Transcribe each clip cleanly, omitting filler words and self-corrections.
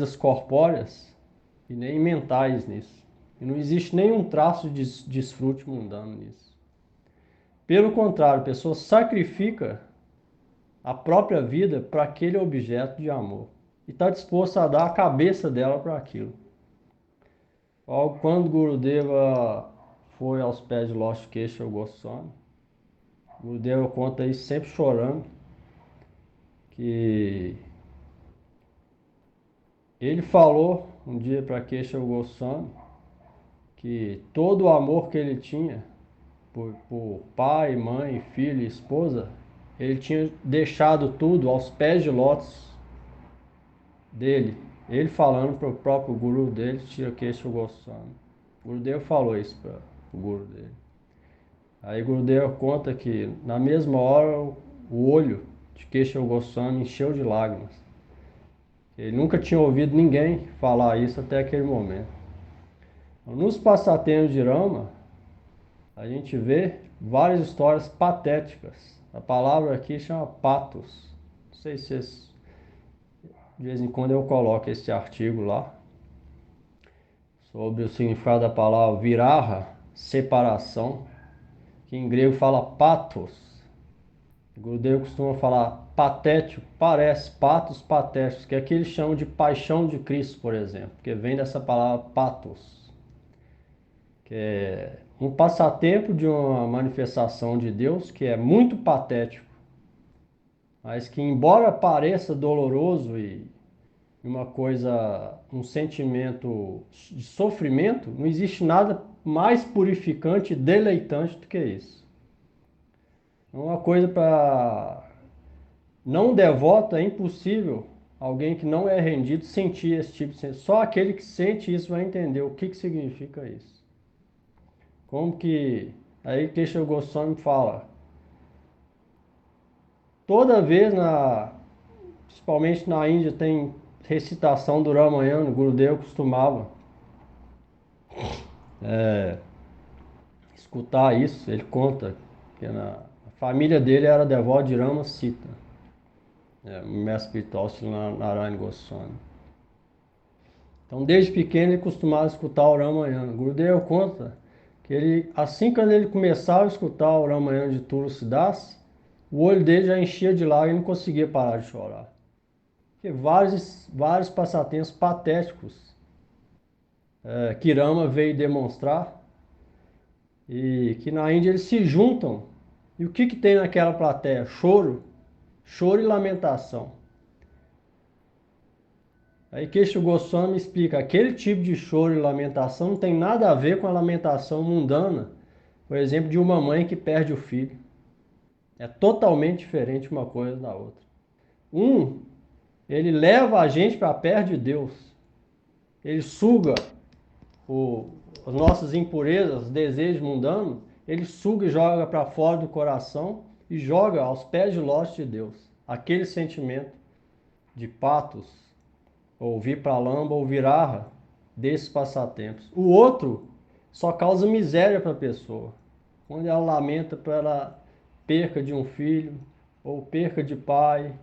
coisas corpóreas e nem mentais nisso. E não existe nenhum traço de desfrute mundano nisso. Pelo contrário, a pessoa sacrifica a própria vida para aquele objeto de amor e está disposto a dar a cabeça dela para aquilo. Quando Gurudeva foi aos pés de Lord Keshava Goswami, Gurudeva conta isso sempre chorando, que ele falou um dia para Keshava Goswami que todo o amor que ele tinha por pai, mãe, filho e esposa, ele tinha deixado tudo aos pés de lótus dele. Ele falando para o próprio guru dele, Shri Goswami. O Gurudeva falou isso para o guru dele. Aí Gurudeva conta que na mesma hora o olho de Keshava Goswami encheu de lágrimas. Ele nunca tinha ouvido ninguém falar isso até aquele momento. Nos passatempos de Rama, a gente vê várias histórias patéticas. A palavra aqui chama patos. Não sei se de vez em quando eu coloco esse artigo lá sobre o significado da palavra viraha, separação, que em grego fala patos. O Gurudeva costuma falar patético, parece, patos patéticos, que aqui eles chamam de paixão de Cristo, por exemplo, que vem dessa palavra patos, que é um passatempo de uma manifestação de Deus que é muito patético, mas que embora pareça doloroso e uma coisa, um sentimento de sofrimento, não existe nada mais purificante e deleitante do que isso. É uma coisa para não devoto, é impossível alguém que não é rendido sentir esse tipo de sentimento. Só aquele que sente isso vai entender o que significa isso. Como que aí Keshava Goswami fala, toda vez principalmente na Índia tem recitação do Ramayana, o Gurudeva costumava escutar isso. Ele conta que a família dele era devota de Rama Sita, o mestre espiritual Sri Narayana Goswami. Então desde pequeno ele costumava escutar o Ramayana. O Gurudeva conta que ele, assim que ele começava a escutar o Ramayana de Tulsidas, o olho dele já enchia de lágrimas e não conseguia parar de chorar. Porque vários passatempos patéticos que Rama veio demonstrar e que na Índia eles se juntam. E o que tem naquela plateia? Choro e lamentação. Aí Keshava Goswami explica, aquele tipo de choro e lamentação não tem nada a ver com a lamentação mundana, por exemplo, de uma mãe que perde o filho. É totalmente diferente uma coisa da outra. Ele leva a gente para perto de Deus. Ele suga as nossas impurezas, desejos mundanos, ele suga e joga para fora do coração e joga aos pés de lótus de Deus. Aquele sentimento de patos, ou vipralamba, ou viraha, desses passatempos. O outro só causa miséria para a pessoa. Quando ela lamenta pela perca de um filho, ou perca de pai,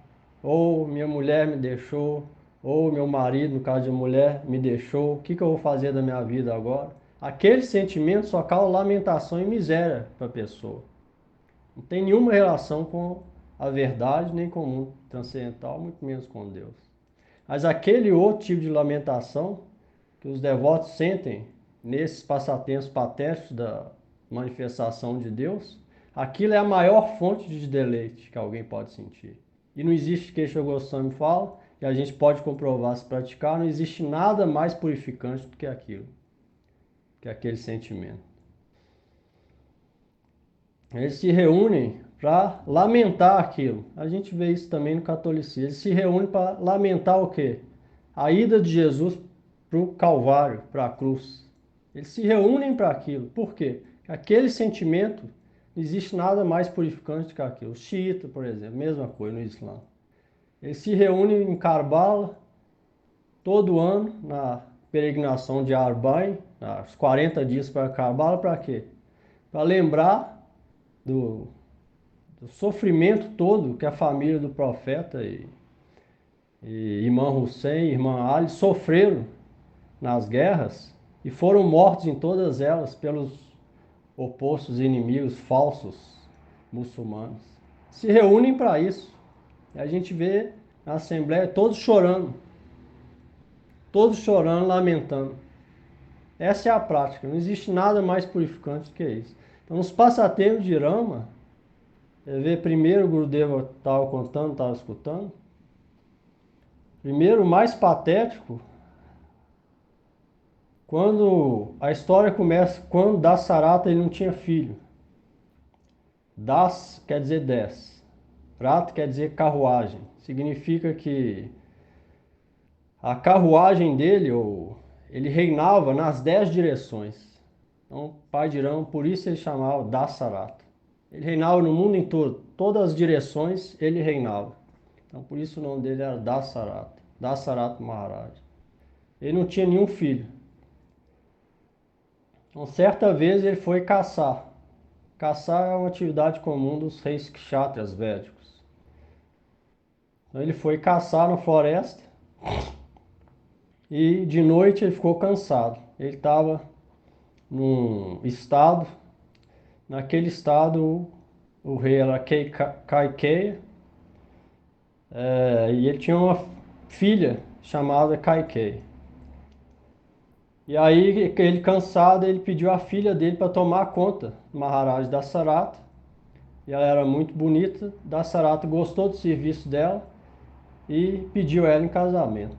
ou minha mulher me deixou, ou meu marido, no caso de mulher, me deixou, o que eu vou fazer da minha vida agora? Aquele sentimento só causa lamentação e miséria para a pessoa. Não tem nenhuma relação com a verdade, nem com o mundo transcendental, muito menos com Deus. Mas aquele outro tipo de lamentação que os devotos sentem nesses passatempos patéticos da manifestação de Deus, aquilo é a maior fonte de deleite que alguém pode sentir. E não existe, que Keshava Goswami fala, e a gente pode comprovar se praticar, não existe nada mais purificante do que aquilo, que aquele sentimento. Eles se reúnem para lamentar aquilo. A gente vê isso também no catolicismo. Eles se reúnem para lamentar o quê? A ida de Jesus para o Calvário, para a cruz. Eles se reúnem para aquilo. Por quê? Aquele sentimento, não existe nada mais purificante do que aquilo. O xiita, por exemplo, mesma coisa no Islã. Eles se reúnem em Karbala todo ano na peregrinação de Arbaim, os 40 dias para Karbala, para quê? Para lembrar do sofrimento todo que a família do profeta e irmã Hussein, irmã Ali sofreram nas guerras e foram mortos em todas elas pelos opostos inimigos falsos muçulmanos. Se reúnem para isso. E a gente vê na Assembleia todos chorando, lamentando. Essa é a prática, não existe nada mais purificante do que isso. Então, nos passatempos de Rama, você vê primeiro o Gurudeva estava contando, estava escutando. Primeiro, o mais patético, quando a história começa, quando Dasarata ele não tinha filho. Das quer dizer 10. Rata quer dizer carruagem. Significa que a carruagem dele, ele reinava nas 10 direções. Então, pai de Rama, por isso ele chamava Dasarata. Ele reinava no mundo em todo, todas as direções ele reinava. Então, por isso o nome dele era Dasarata, Dasarata Maharaj. Ele não tinha nenhum filho. Então, certa vez ele foi caçar. Caçar é uma atividade comum dos reis kshatriyas védicos. Então, ele foi caçar na floresta e de noite ele ficou cansado. Ele estava num estado, naquele estado o rei era Kaikeya, e ele tinha uma filha chamada Kaikeya. E aí ele cansado, ele pediu a filha dele para tomar conta do Maharaj Dasarata. E ela era muito bonita, Dasarata gostou do serviço dela e pediu ela em casamento.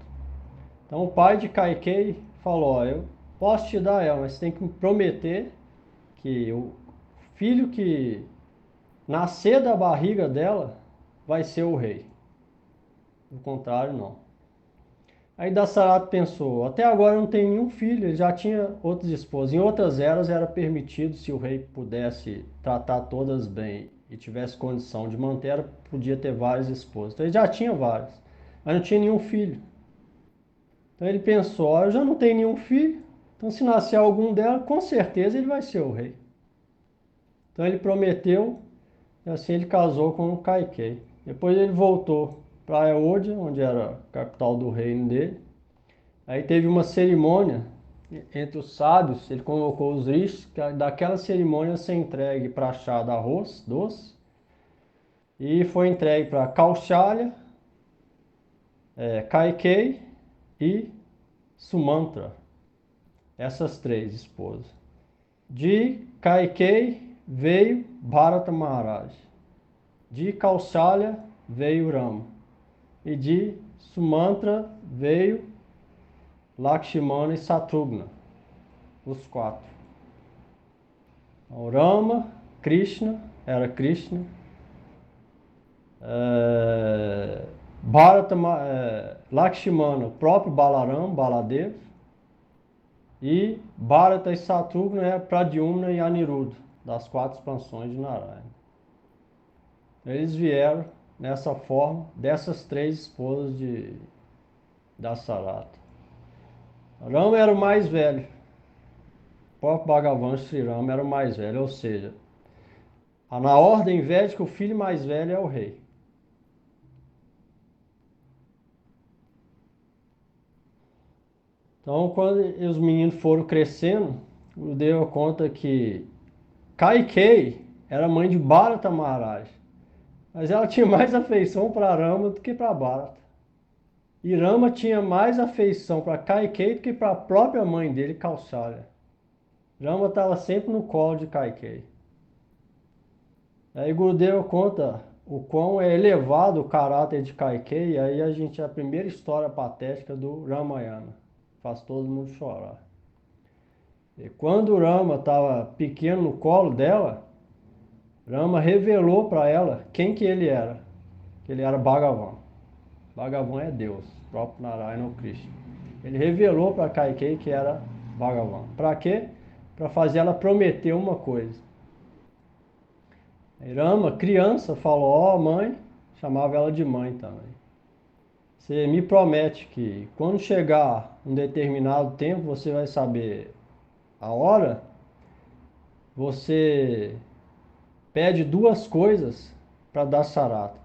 Então o pai de Kaikeyi falou, ó, eu posso te dar ela, mas você tem que me prometer que o filho que nascer da barriga dela vai ser o rei. Do contrário, não. Aí Dasarata pensou, até agora eu não tenho nenhum filho, ele já tinha outras esposas. Em outras eras era permitido, se o rei pudesse tratar todas bem e tivesse condição de manter, podia ter várias esposas. Então ele já tinha várias, mas não tinha nenhum filho. Então ele pensou, eu já não tenho nenhum filho, então se nascer algum dela, com certeza ele vai ser o rei. Então ele prometeu, e assim ele casou com Kaikeyi. Depois ele voltou para Ayodhya, onde era a capital do reino dele. Aí teve uma cerimônia entre os sábios, ele convocou os rishis, daquela cerimônia ser entregue para chá de arroz doce, e foi entregue para Kaushalya, Kaikeyi e Sumantra, essas três esposas. De Kaikeyi veio Bharata Maharaj, de Kaushalya veio Rama, e de Sumantra veio Lakshmana e Satrugna, os quatro. O Rama, Krishna, era Krishna, Bharata, Lakshmana, o próprio Balaram, Baladev, e Bharata e Satrugna é Pradyumna e Aniruddha, das quatro expansões de Narayana. Eles vieram nessa forma dessas três esposas de Dasarata. Rama era o mais velho. O próprio Bhagavan Sri Rama era o mais velho, ou seja, na ordem védica o filho mais velho é o rei. Então, quando os meninos foram crescendo, o Deva conta que Kaikeyi era mãe de Bharata Maharaj, mas ela tinha mais afeição para Rama do que para Bharata. E Rama tinha mais afeição para Kaikeyi do que para a própria mãe dele, Kaushalya. Rama estava sempre no colo de Kaikeyi. Aí Gurudeva conta o quão é elevado o caráter de Kaikeyi, aí a primeira história patética do Ramayana. Faz todo mundo chorar. E quando Rama estava pequeno no colo dela, Rama revelou para ela quem que ele era. Que ele era Bhagavan. Bhagavan é Deus, próprio Narayana ou Krishna. Ele revelou para Kaikeyi que era Bhagavan. Para quê? Para fazer ela prometer uma coisa. Aí Rama, criança, falou, ó mãe, chamava ela de mãe também. Você me promete que quando chegar um determinado tempo, você vai saber a hora, você pede duas coisas para Dasarata.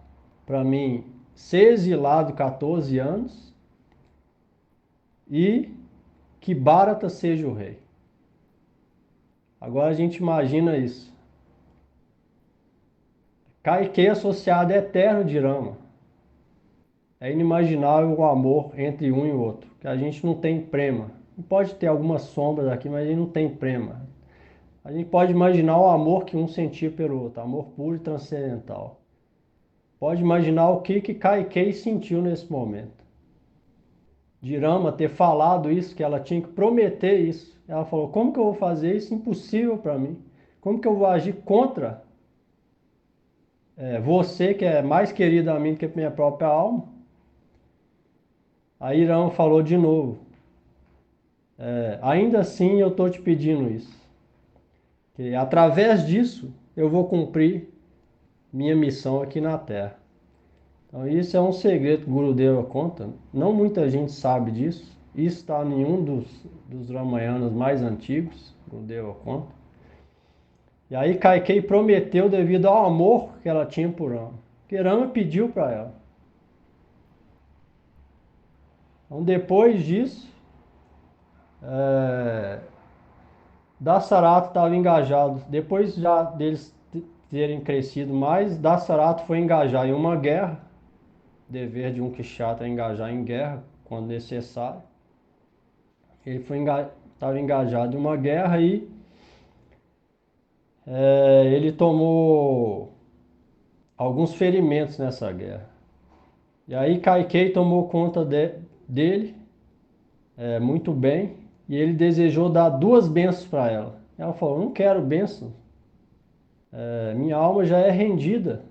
Para mim ser exilado 14 anos e que Bharata seja o rei. Agora a gente imagina isso. Kaikei associado é eterno de Rama. É inimaginável o amor entre um e o outro, que a gente não tem prema. Pode ter algumas sombras aqui, mas a gente não tem prema. A gente pode imaginar o amor que um sentia pelo outro, amor puro e transcendental. Pode imaginar o que Kaikei sentiu nesse momento. De Rama ter falado isso, que ela tinha que prometer isso. Ela falou, como que eu vou fazer isso? Impossível para mim. Como que eu vou agir contra você, que é mais querido a mim do que a minha própria alma? Aí Rama falou de novo, ainda assim eu estou te pedindo isso. Que através disso eu vou cumprir minha missão aqui na Terra. Então isso é um segredo que o Gurudeva conta. Não muita gente sabe disso. Isso está em um dos Ramayanas mais antigos, o Gurudeva conta. E aí Kaikei prometeu devido ao amor que ela tinha por Rama. Que Rama pediu para ela. Então depois disso, Dasarata estava engajado. Depois já deles terem crescido mais, Dasarata foi engajar em uma guerra. Dever de um Kshatriya é engajar em guerra quando necessário. Ele estava engajado em uma guerra e ele tomou alguns ferimentos nessa guerra. E aí Kaikei tomou conta dele muito bem e ele desejou dar 2 bênçãos para ela. Ela falou, não quero bênção. Minha alma já é rendida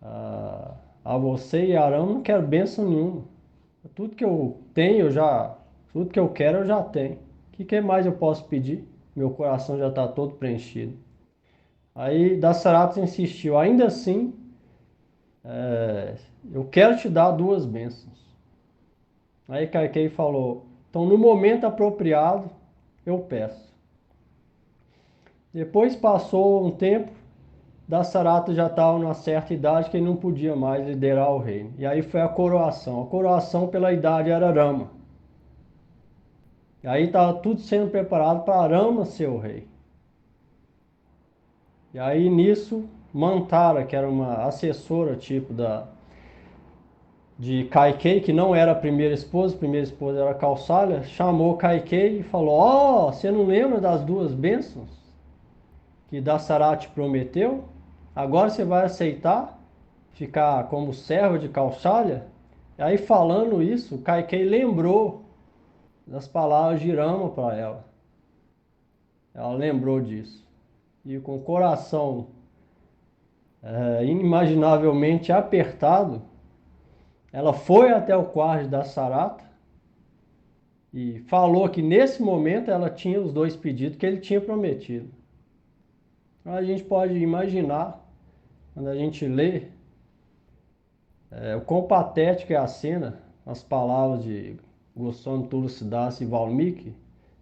a você e a Rama, não quero bênção nenhuma. Tudo que eu tenho, tudo que eu quero eu já tenho. O que mais eu posso pedir? Meu coração já está todo preenchido. Aí Dasarata insistiu, ainda assim, eu quero te dar 2 bênçãos. Aí Kaikei falou, então no momento apropriado eu peço. Depois passou um tempo, Dasarata já estava numa certa idade que ele não podia mais liderar o reino. E aí foi a coroação. A coroação pela idade era Rama. E aí estava tudo sendo preparado para Rama ser o rei. E aí nisso, Mantara, que era uma assessora tipo de Kaikei, que não era a primeira esposa era Kausalya, chamou Kaikei e falou, você não lembra das 2 bênçãos que Dasarata prometeu? Agora você vai aceitar ficar como servo de Kausalya? E aí falando isso, Kaikei lembrou das palavras de Rama para ela. Ela lembrou disso. E com o coração inimaginavelmente apertado, ela foi até o quarto de Dasarata e falou que nesse momento ela tinha os 2 pedidos que ele tinha prometido. Então a gente pode imaginar, quando a gente lê, o quão patética é a cena, as palavras de Goswami Tulsidas e Valmiki,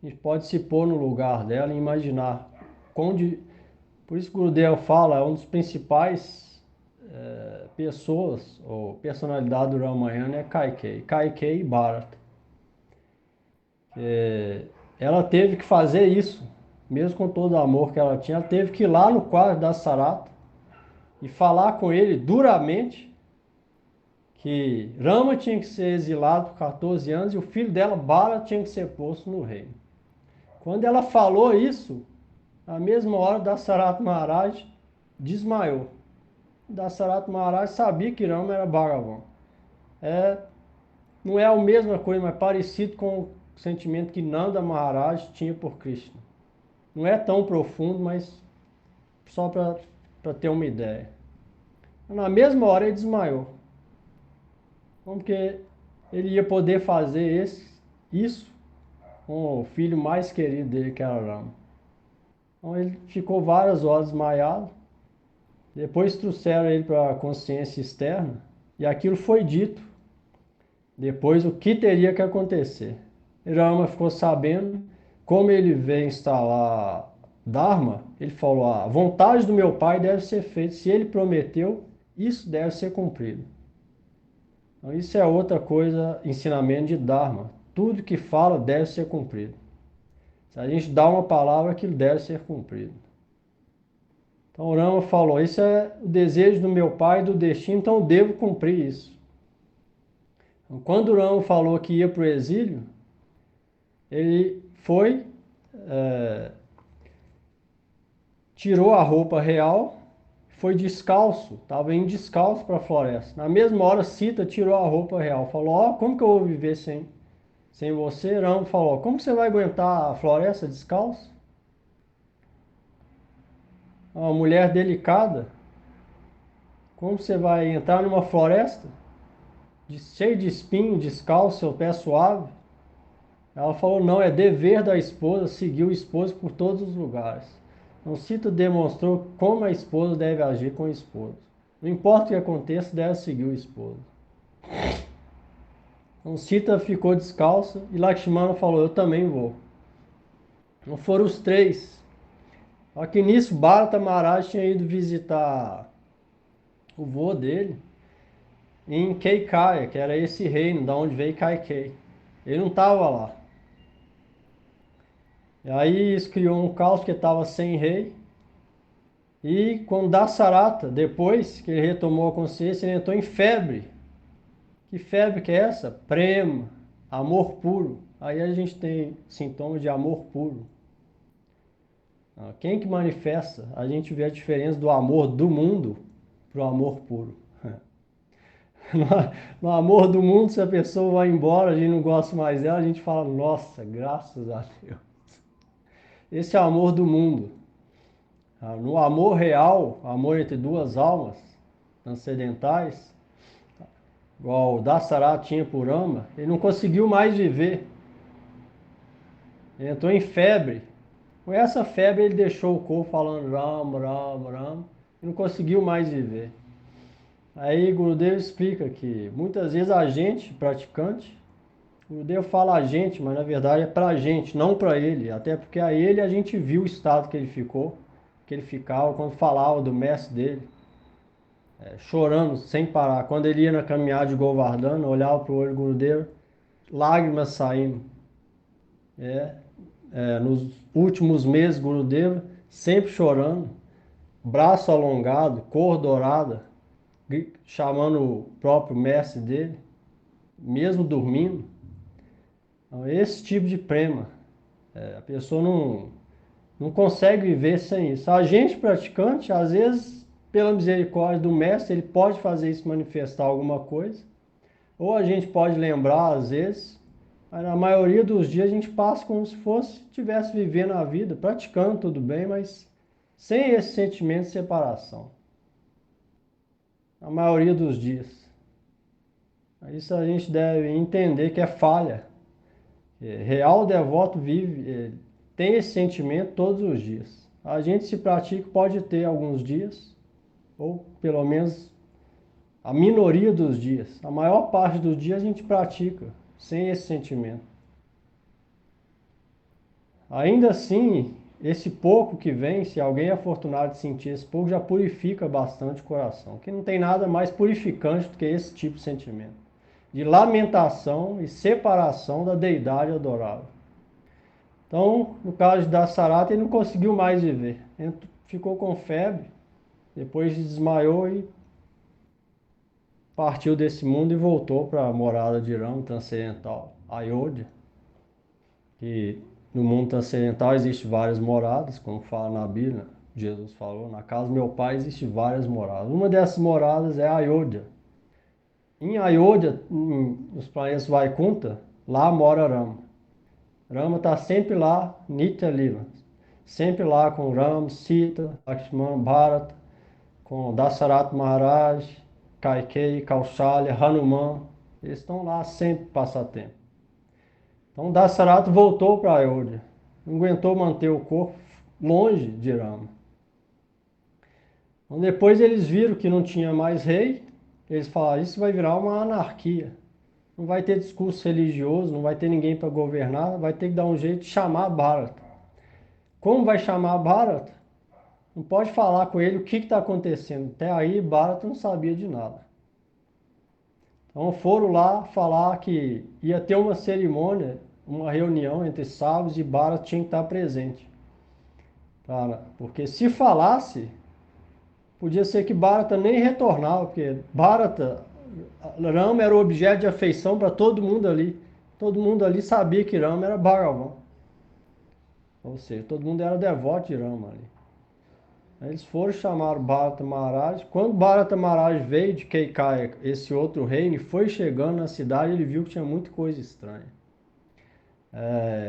a gente pode se pôr no lugar dela e imaginar. Por isso que o Gurudeva fala, é um dos principais pessoas ou personalidade do Ramayana é Kaikei e Bharata. Ela teve que fazer isso, mesmo com todo o amor que ela tinha, ela teve que ir lá no quarto da Dasarata e falar com ele duramente que Rama tinha que ser exilado por 14 anos e o filho dela, Bharata, tinha que ser posto no reino. Quando ela falou isso, na mesma hora Dasarata Maharaj desmaiou. Dasarata Maharaj sabia que Rama era Bhagavan. Não é a mesma coisa, mas parecido com o sentimento que Nanda Maharaj tinha por Krishna. Não é tão profundo, mas só para ter uma ideia. Na mesma hora ele desmaiou. Porque ele ia poder fazer isso com o filho mais querido dele, que era Rama. Então ele ficou várias horas desmaiado. Depois trouxeram ele para a consciência externa e aquilo foi dito. Depois o que teria que acontecer. Rama ficou sabendo, como ele veio instalar Dharma, ele falou, a vontade do meu pai deve ser feita. Se ele prometeu, isso deve ser cumprido. Então, isso é outra coisa, ensinamento de Dharma. Tudo que fala deve ser cumprido. Se a gente dá uma palavra, aquilo deve ser cumprido. Então o Rama falou, isso é o desejo do meu pai, do destino, então eu devo cumprir isso. Então, quando o Rama falou que ia para o exílio, ele foi, tirou a roupa real, foi descalço, estava indo descalço para a floresta. Na mesma hora, Sita tirou a roupa real, falou, ó, como que eu vou viver sem você? Rama falou, como você vai aguentar a floresta descalço? Uma mulher delicada, como você vai entrar numa floresta cheio de espinho, descalço, seu pé suave? Ela falou, não, é dever da esposa seguir o esposo por todos os lugares. Então, Sita demonstrou como a esposa deve agir com o esposo. Não importa o que aconteça, deve seguir o esposo. Então, Sita ficou descalça e Lakshmana falou, eu também vou. Então, foram os três. Só que nisso, Bharata Maharaj tinha ido visitar o vô dele em Keikaya, que era esse reino, da onde veio Kaikei. Ele não estava lá. E aí isso criou um caos que estava sem rei. E quando Dassarata, depois que ele retomou a consciência, ele entrou em febre. Que febre que é essa? Prema, amor puro. Aí a gente tem sintomas de amor puro. Quem que manifesta? A gente vê a diferença do amor do mundo para o amor puro. No amor do mundo, se a pessoa vai embora, a gente não gosta mais dela, a gente fala, nossa, graças a Deus. Esse é o amor do mundo. No amor real, amor entre duas almas transcendentais, igual o Dassarata tinha por Rama, ele não conseguiu mais viver. Ele entrou em febre. Com essa febre ele deixou o corpo falando Rama, Rama, Rama, e não conseguiu mais viver. Aí Gurudev explica que muitas vezes a gente, praticante, Gurudev fala a gente, mas na verdade é pra gente, não pra ele. Até porque a ele a gente viu o estado que ele ficou, que ele ficava quando falava do mestre dele. Chorando sem parar. Quando ele ia na caminhada de Govardhana, olhava para o olho do Gurudev, lágrimas saindo. Nos últimos meses, Gurudev sempre chorando, braço alongado, cor dourada, chamando o próprio mestre dele, mesmo dormindo. Então, esse tipo de prema, a pessoa não consegue viver sem isso. A gente praticante, às vezes, pela misericórdia do mestre, ele pode fazer isso manifestar alguma coisa. Ou a gente pode lembrar, às vezes, mas na maioria dos dias a gente passa como se estivesse vivendo a vida, praticando tudo bem, mas sem esse sentimento de separação. Na maioria dos dias. Isso a gente deve entender que é falha. Real devoto vive, tem esse sentimento todos os dias. A gente se pratica pode ter alguns dias, ou pelo menos a minoria dos dias. A maior parte dos dias a gente pratica sem esse sentimento. Ainda assim, esse pouco que vem, se alguém é afortunado de sentir esse pouco, já purifica bastante o coração. Que não tem nada mais purificante do que esse tipo de sentimento. De lamentação e separação da deidade adorável. Então, no caso de Dassarata, ele não conseguiu mais viver. Ele ficou com febre, depois desmaiou e partiu desse mundo e voltou para a morada de Rama transcendental, Ayodhya. Que no mundo transcendental existem várias moradas, como fala na Bíblia, Jesus falou, na casa do meu pai existem várias moradas. Uma dessas moradas é Ayodhya. Em Ayodhya, nos planetas Vaikunta, lá mora Rama. Rama está sempre lá, Nitya Lila. Sempre lá com Rama, Sita, Lakshmana, Bharata, com Dasaratha Maharaj, Kaikeyi, Kaushalya, Hanuman. Eles estão lá sempre passatempo. Então Dasaratha voltou para Ayodhya. Não aguentou manter o corpo longe de Rama. Então, depois eles viram que não tinha mais rei. Eles falaram, isso vai virar uma anarquia. Não vai ter discurso religioso, não vai ter ninguém para governar, vai ter que dar um jeito de chamar Bharata. Como vai chamar Bharata? Não pode falar com ele o que está acontecendo. Até aí Bharata não sabia de nada. Então foram lá falar que ia ter uma cerimônia, uma reunião entre sábios e Bharata tinha que estar presente. Porque se falasse, podia ser que Bharata nem retornava, porque Bharata, Rama era o objeto de afeição para todo mundo ali. Todo mundo ali sabia que Rama era Bhagavan. Ou seja, todo mundo era devoto de Rama ali. Aí eles foram chamar Bharata Maharaj. Quando Bharata Maharaj veio de Keikaya, esse outro reino, e foi chegando na cidade, ele viu que tinha muita coisa estranha.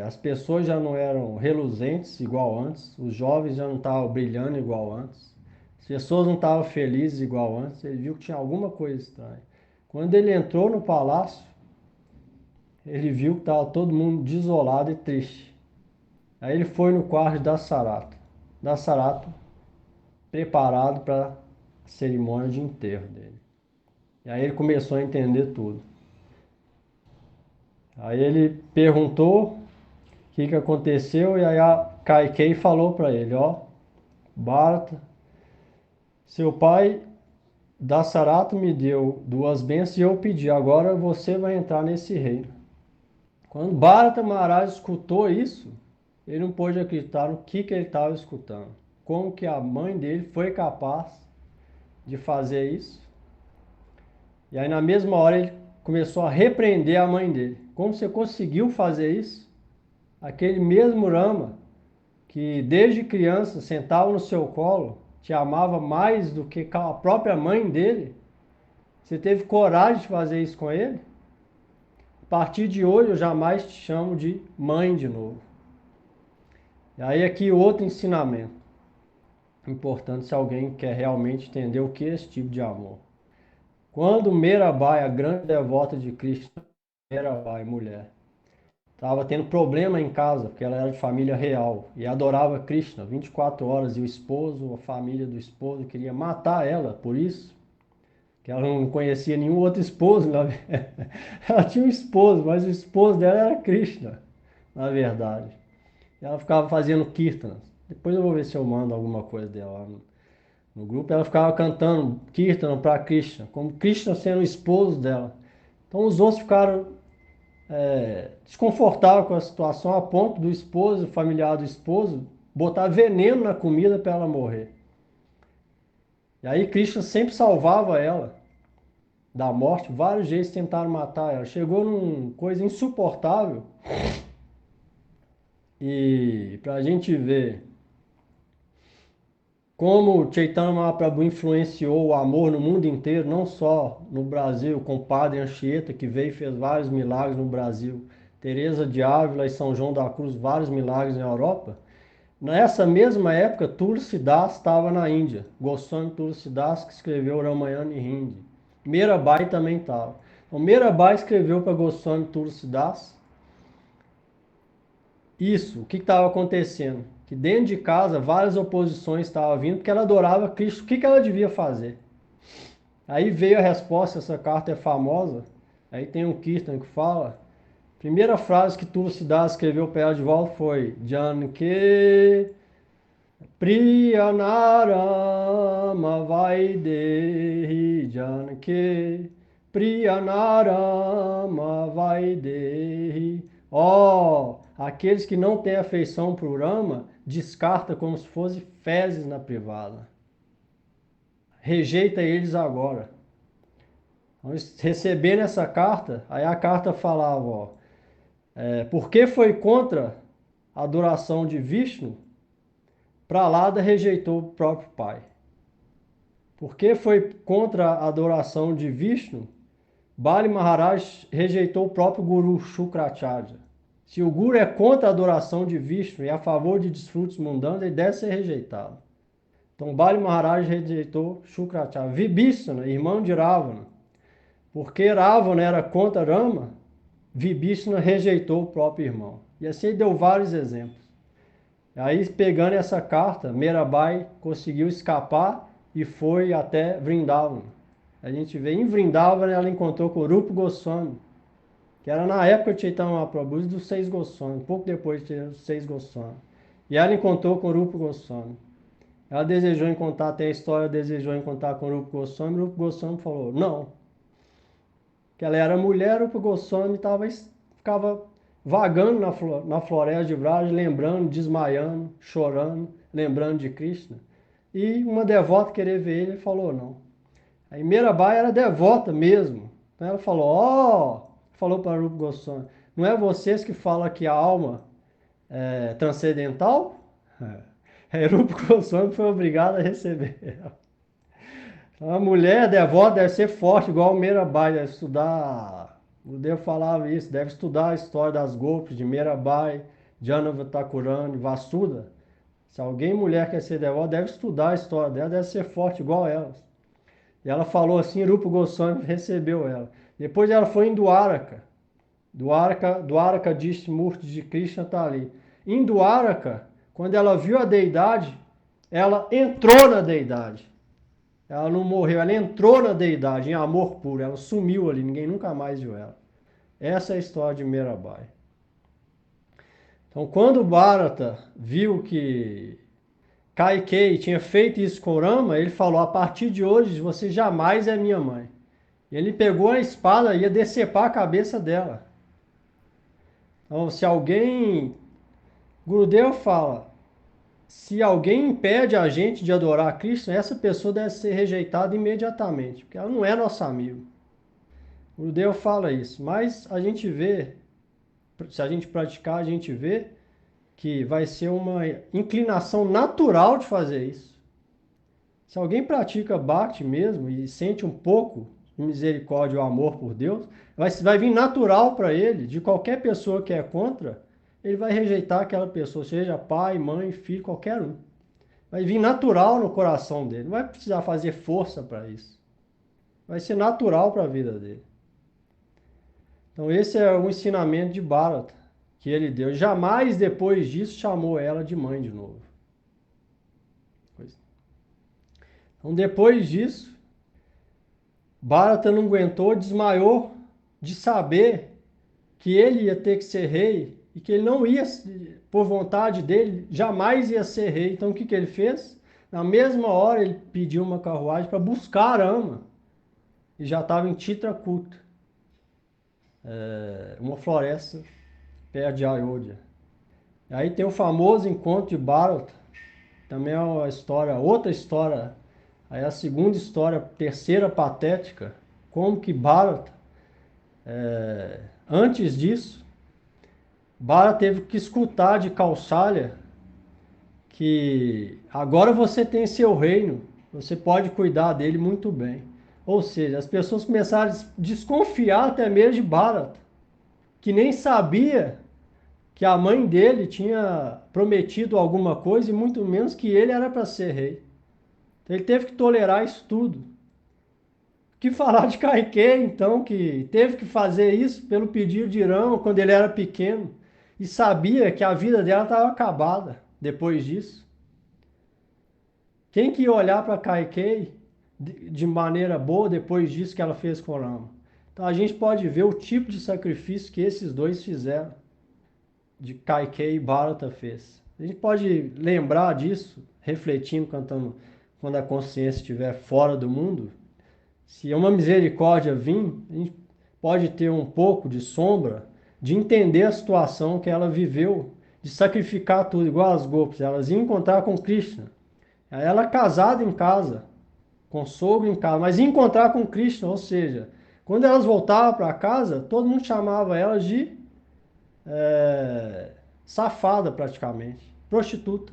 As pessoas já não eram reluzentes igual antes, os jovens já não estavam brilhando igual antes, as pessoas não estavam felizes igual antes, ele viu que tinha alguma coisa estranha. Quando ele entrou no palácio, ele viu que estava todo mundo desolado e triste. Aí ele foi no quarto da Sarata preparado para a cerimônia de enterro dele. E aí ele começou a entender tudo. Aí ele perguntou o que aconteceu e aí a Kaikei falou para ele, ó, Bharata, seu pai Dasarata me deu duas bênçãos e eu pedi, agora você vai entrar nesse reino. Quando Bharata Maharaj escutou isso, ele não pôde acreditar no que ele estava escutando. Como que a mãe dele foi capaz de fazer isso? E aí na mesma hora ele começou a repreender a mãe dele. Como você conseguiu fazer isso? Aquele mesmo Rama que desde criança sentava no seu colo, te amava mais do que a própria mãe dele, você teve coragem de fazer isso com ele? A partir de hoje eu jamais te chamo de mãe de novo. E aí aqui outro ensinamento importante se alguém quer realmente entender o que é esse tipo de amor. Quando Mirabai, a grande devota de Krishna, Mirabai, mulher, estava tendo problema em casa, porque ela era de família real e adorava Krishna 24 horas, e o esposo, a família do esposo queria matar ela por isso, que ela não conhecia nenhum outro esposo. Ela tinha um esposo, mas o esposo dela era Krishna, na verdade. Ela ficava fazendo kirtanas. Depois eu vou ver se eu mando alguma coisa dela lá no grupo. Ela ficava cantando kirtana para Krishna, como Krishna sendo o esposo dela. Então os outros ficaram desconfortável com a situação a ponto do esposo, familiar do esposo, botar veneno na comida para ela morrer. E aí Krishna sempre salvava ela da morte, vários jeitos tentaram matar ela. Chegou numa coisa insuportável. E para a gente ver como Chaitanya Mahaprabhu influenciou o amor no mundo inteiro, não só no Brasil, com o padre Anchieta, que veio e fez vários milagres no Brasil, Teresa de Ávila e São João da Cruz, vários milagres na Europa. Nessa mesma época, Tulsidas estava na Índia. Goswami Tulsidas, que escreveu Ramayana em Hindi. Mirabai também estava. Então, Mirabai escreveu para Goswami Tulsidas isso, o que estava acontecendo? Que dentro de casa várias oposições estavam vindo porque ela adorava Cristo. O que ela devia fazer? Aí veio a resposta, essa carta é famosa. Aí tem um Kirtan que fala. Primeira frase que Tulsidas escreveu para ela de volta foi Janke Priyanarama Vaidehi Janke Priyanarama Vaidehi. Ó, aqueles que não têm afeição por Rama, descarta como se fosse fezes na privada. Rejeita eles agora. Então, recebendo essa carta, aí a carta falava, ó, por que foi contra a adoração de Vishnu? Prahlada rejeitou o próprio pai. Por que foi contra a adoração de Vishnu? Bali Maharaj rejeitou o próprio Guru Shukracharya. Se o Guru é contra a adoração de Vishnu e a favor de desfrutos mundanos, ele deve ser rejeitado. Então Bali Maharaj rejeitou Shukracharya. Vibhishana, irmão de Ravana. Porque Ravana era contra Rama, Vibhishana rejeitou o próprio irmão. E assim ele deu vários exemplos. Aí, pegando essa carta, Mirabai conseguiu escapar e foi até Vrindavan. A gente vê em Vrindavan, ela encontrou com Rupa Goswami, que era na época de Chaitanya Mahaprabhu dos 6 Goswami, pouco depois de ter os 6 Goswami. E ela encontrou com Rupa Goswami. Ela desejou encontrar, tem a história, desejou encontrar com Rupa Goswami. Rupa Goswami falou, não, que ela era mulher, Rupa Goswami ficava vagando na floresta de Vraja, lembrando, desmaiando, chorando, lembrando de Krishna. E uma devota querer ver ele falou não. Aí Mirabai era devota mesmo. Então ela falou, falou para Rupa Goswami, não é vocês que falam que a alma é transcendental? Aí Rupa Goswami foi obrigado a receber ela. A mulher devota deve ser forte, igual o Mirabai, deve estudar. O Deus falava isso, deve estudar a história das golpes de Mirabai, Janava Thakurani, Vasudha. Se alguém mulher quer ser devota, deve estudar a história dela, deve ser forte igual elas. E ela falou assim, Rupa Goswami recebeu ela. Depois ela foi em Dwaraka. Dwaraka disse Murti de Krishna está ali. Em Dwaraka, quando ela viu a deidade, ela entrou na deidade. Ela não morreu, ela entrou na deidade em amor puro, ela sumiu ali, ninguém nunca mais viu ela. Essa é a história de Mirabai. Então, quando Bharata viu que Kaikeyi tinha feito isso com Rama, ele falou, a partir de hoje você jamais é minha mãe. Ele pegou a espada e ia decepar a cabeça dela. Então, se alguém... Gurudeva fala, se alguém impede a gente de adorar a Krishna, essa pessoa deve ser rejeitada imediatamente, porque ela não é nosso amigo. O Gurudeva fala isso, mas a gente vê, se a gente praticar, a gente vê que vai ser uma inclinação natural de fazer isso. Se alguém pratica Bhakti mesmo e sente um pouco de misericórdia ou amor por Deus, vai vir natural para ele, de qualquer pessoa que é contra, ele vai rejeitar aquela pessoa, seja pai, mãe, filho, qualquer um. Vai vir natural no coração dele, não vai precisar fazer força para isso. Vai ser natural para a vida dele. Então esse é o ensinamento de Bharata que ele deu. Jamais depois disso chamou ela de mãe de novo. Então depois disso, Bharata não aguentou, desmaiou de saber que ele ia ter que ser rei e que ele não ia, por vontade dele, jamais ia ser rei. Então o que ele fez? Na mesma hora ele pediu uma carruagem para buscar Rama. E já estava em Chitrakuta, uma floresta perto de Ayodhya. E aí tem o famoso encontro de Bharata, também é uma história, outra história, aí a segunda história, terceira patética, como que Bharata, antes disso, Bharata teve que escutar de Kausalya que agora você tem seu reino, você pode cuidar dele muito bem. Ou seja, as pessoas começaram a desconfiar até mesmo de Bharata, que nem sabia que a mãe dele tinha prometido alguma coisa e muito menos que ele era para ser rei. Então, ele teve que tolerar isso tudo. O que falar de Kaikeyi, então, que teve que fazer isso pelo pedido de Rama quando ele era pequeno e sabia que a vida dela estava acabada depois disso. Quem que ia olhar para Kaikeyi de maneira boa depois disso que ela fez com Rama? Então a gente pode ver o tipo de sacrifício que esses dois fizeram, de Kaikeyi e Bharata fez. A gente pode lembrar disso, refletindo, cantando, quando a consciência estiver fora do mundo. Se uma misericórdia vir, a gente pode ter um pouco de sombra, de entender a situação que ela viveu, de sacrificar tudo, igual as golpes. Elas iam encontrar com Krishna. Ela casada em casa, com sogro em casa, mas ia encontrar com Krishna, ou seja, quando elas voltavam para casa, todo mundo chamava elas de safada praticamente, prostituta.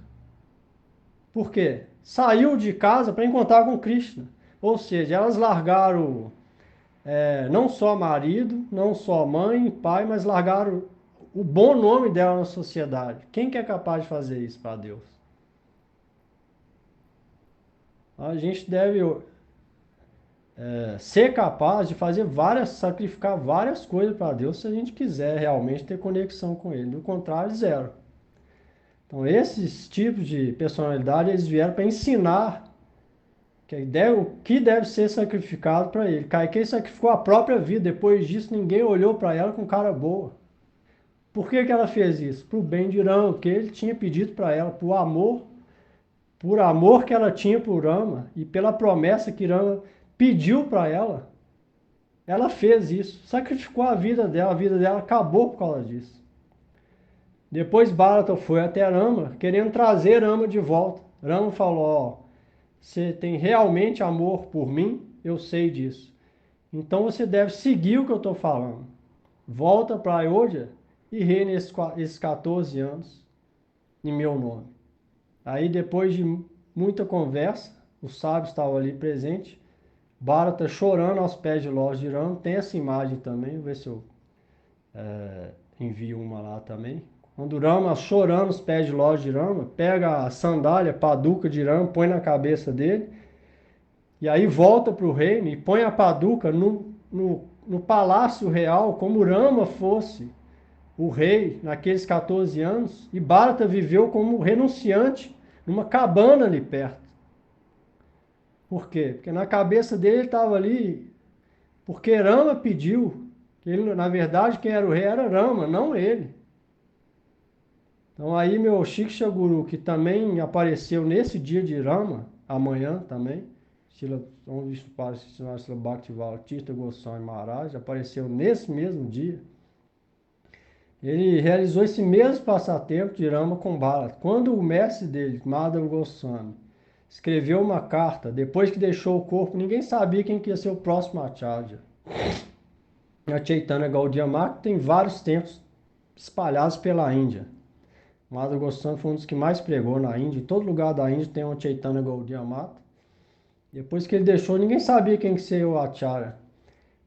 Por quê? Saiu de casa para encontrar com Krishna. Ou seja, elas largaram não só marido, não só mãe, pai, mas largaram o bom nome dela na sociedade. Quem que é capaz de fazer isso para Deus? A gente deve ser capaz de sacrificar várias coisas para Deus se a gente quiser realmente ter conexão com Ele. Do contrário, zero. Então, esses tipos de personalidade, eles vieram para ensinar o que deve ser sacrificado para ele. Kaikeyi sacrificou a própria vida. Depois disso, ninguém olhou para ela com cara boa. Por que ela fez isso? Para o bem de Rama, porque ele tinha pedido para ela, por amor que ela tinha por Rama e pela promessa que Rama pediu para ela ela fez isso, sacrificou a vida dela acabou por causa disso. Depois Bharata foi até Rama, querendo trazer Rama de volta. Rama falou, ó, você tem realmente amor por mim? Eu sei disso. Então você deve seguir o que eu estou falando. Volta para Ayodhya e reina esses 14 anos em meu nome. Aí depois de muita conversa, os sábios estavam ali presentes, Bharata chorando aos pés de Lorde de Rama, tem essa imagem também, vou ver se eu envio uma lá também. Quando Rama, chorando aos pés de Lorde de Rama, pega a sandália, paduca de Rama, põe na cabeça dele, e aí volta para o reino e põe a paduca no palácio real, como Rama fosse o rei naqueles 14 anos, e Bharata viveu como renunciante numa cabana ali perto. Por quê? Porque na cabeça dele ele estava ali, porque Rama pediu, que ele, na verdade quem era o rei era Rama, não ele. Então aí meu Shiksha Guru, que também apareceu nesse dia de Rama, amanhã também, Om Vishnu Srila Bhaktivedanta Tirtha Goswami Maharaj, apareceu nesse mesmo dia. Ele realizou esse mesmo passatempo de Rama com Bharata. Quando o mestre dele, Madhava Goswami, escreveu uma carta, depois que deixou o corpo, ninguém sabia quem que ia ser o próximo Acharya. A Chaitanya Gaudiya Math tem vários templos espalhados pela Índia. Madhava Goswami foi um dos que mais pregou na Índia. Em todo lugar da Índia tem um Chaitanya Gaudiya Math. Depois que ele deixou, ninguém sabia quem que seria o Acharya.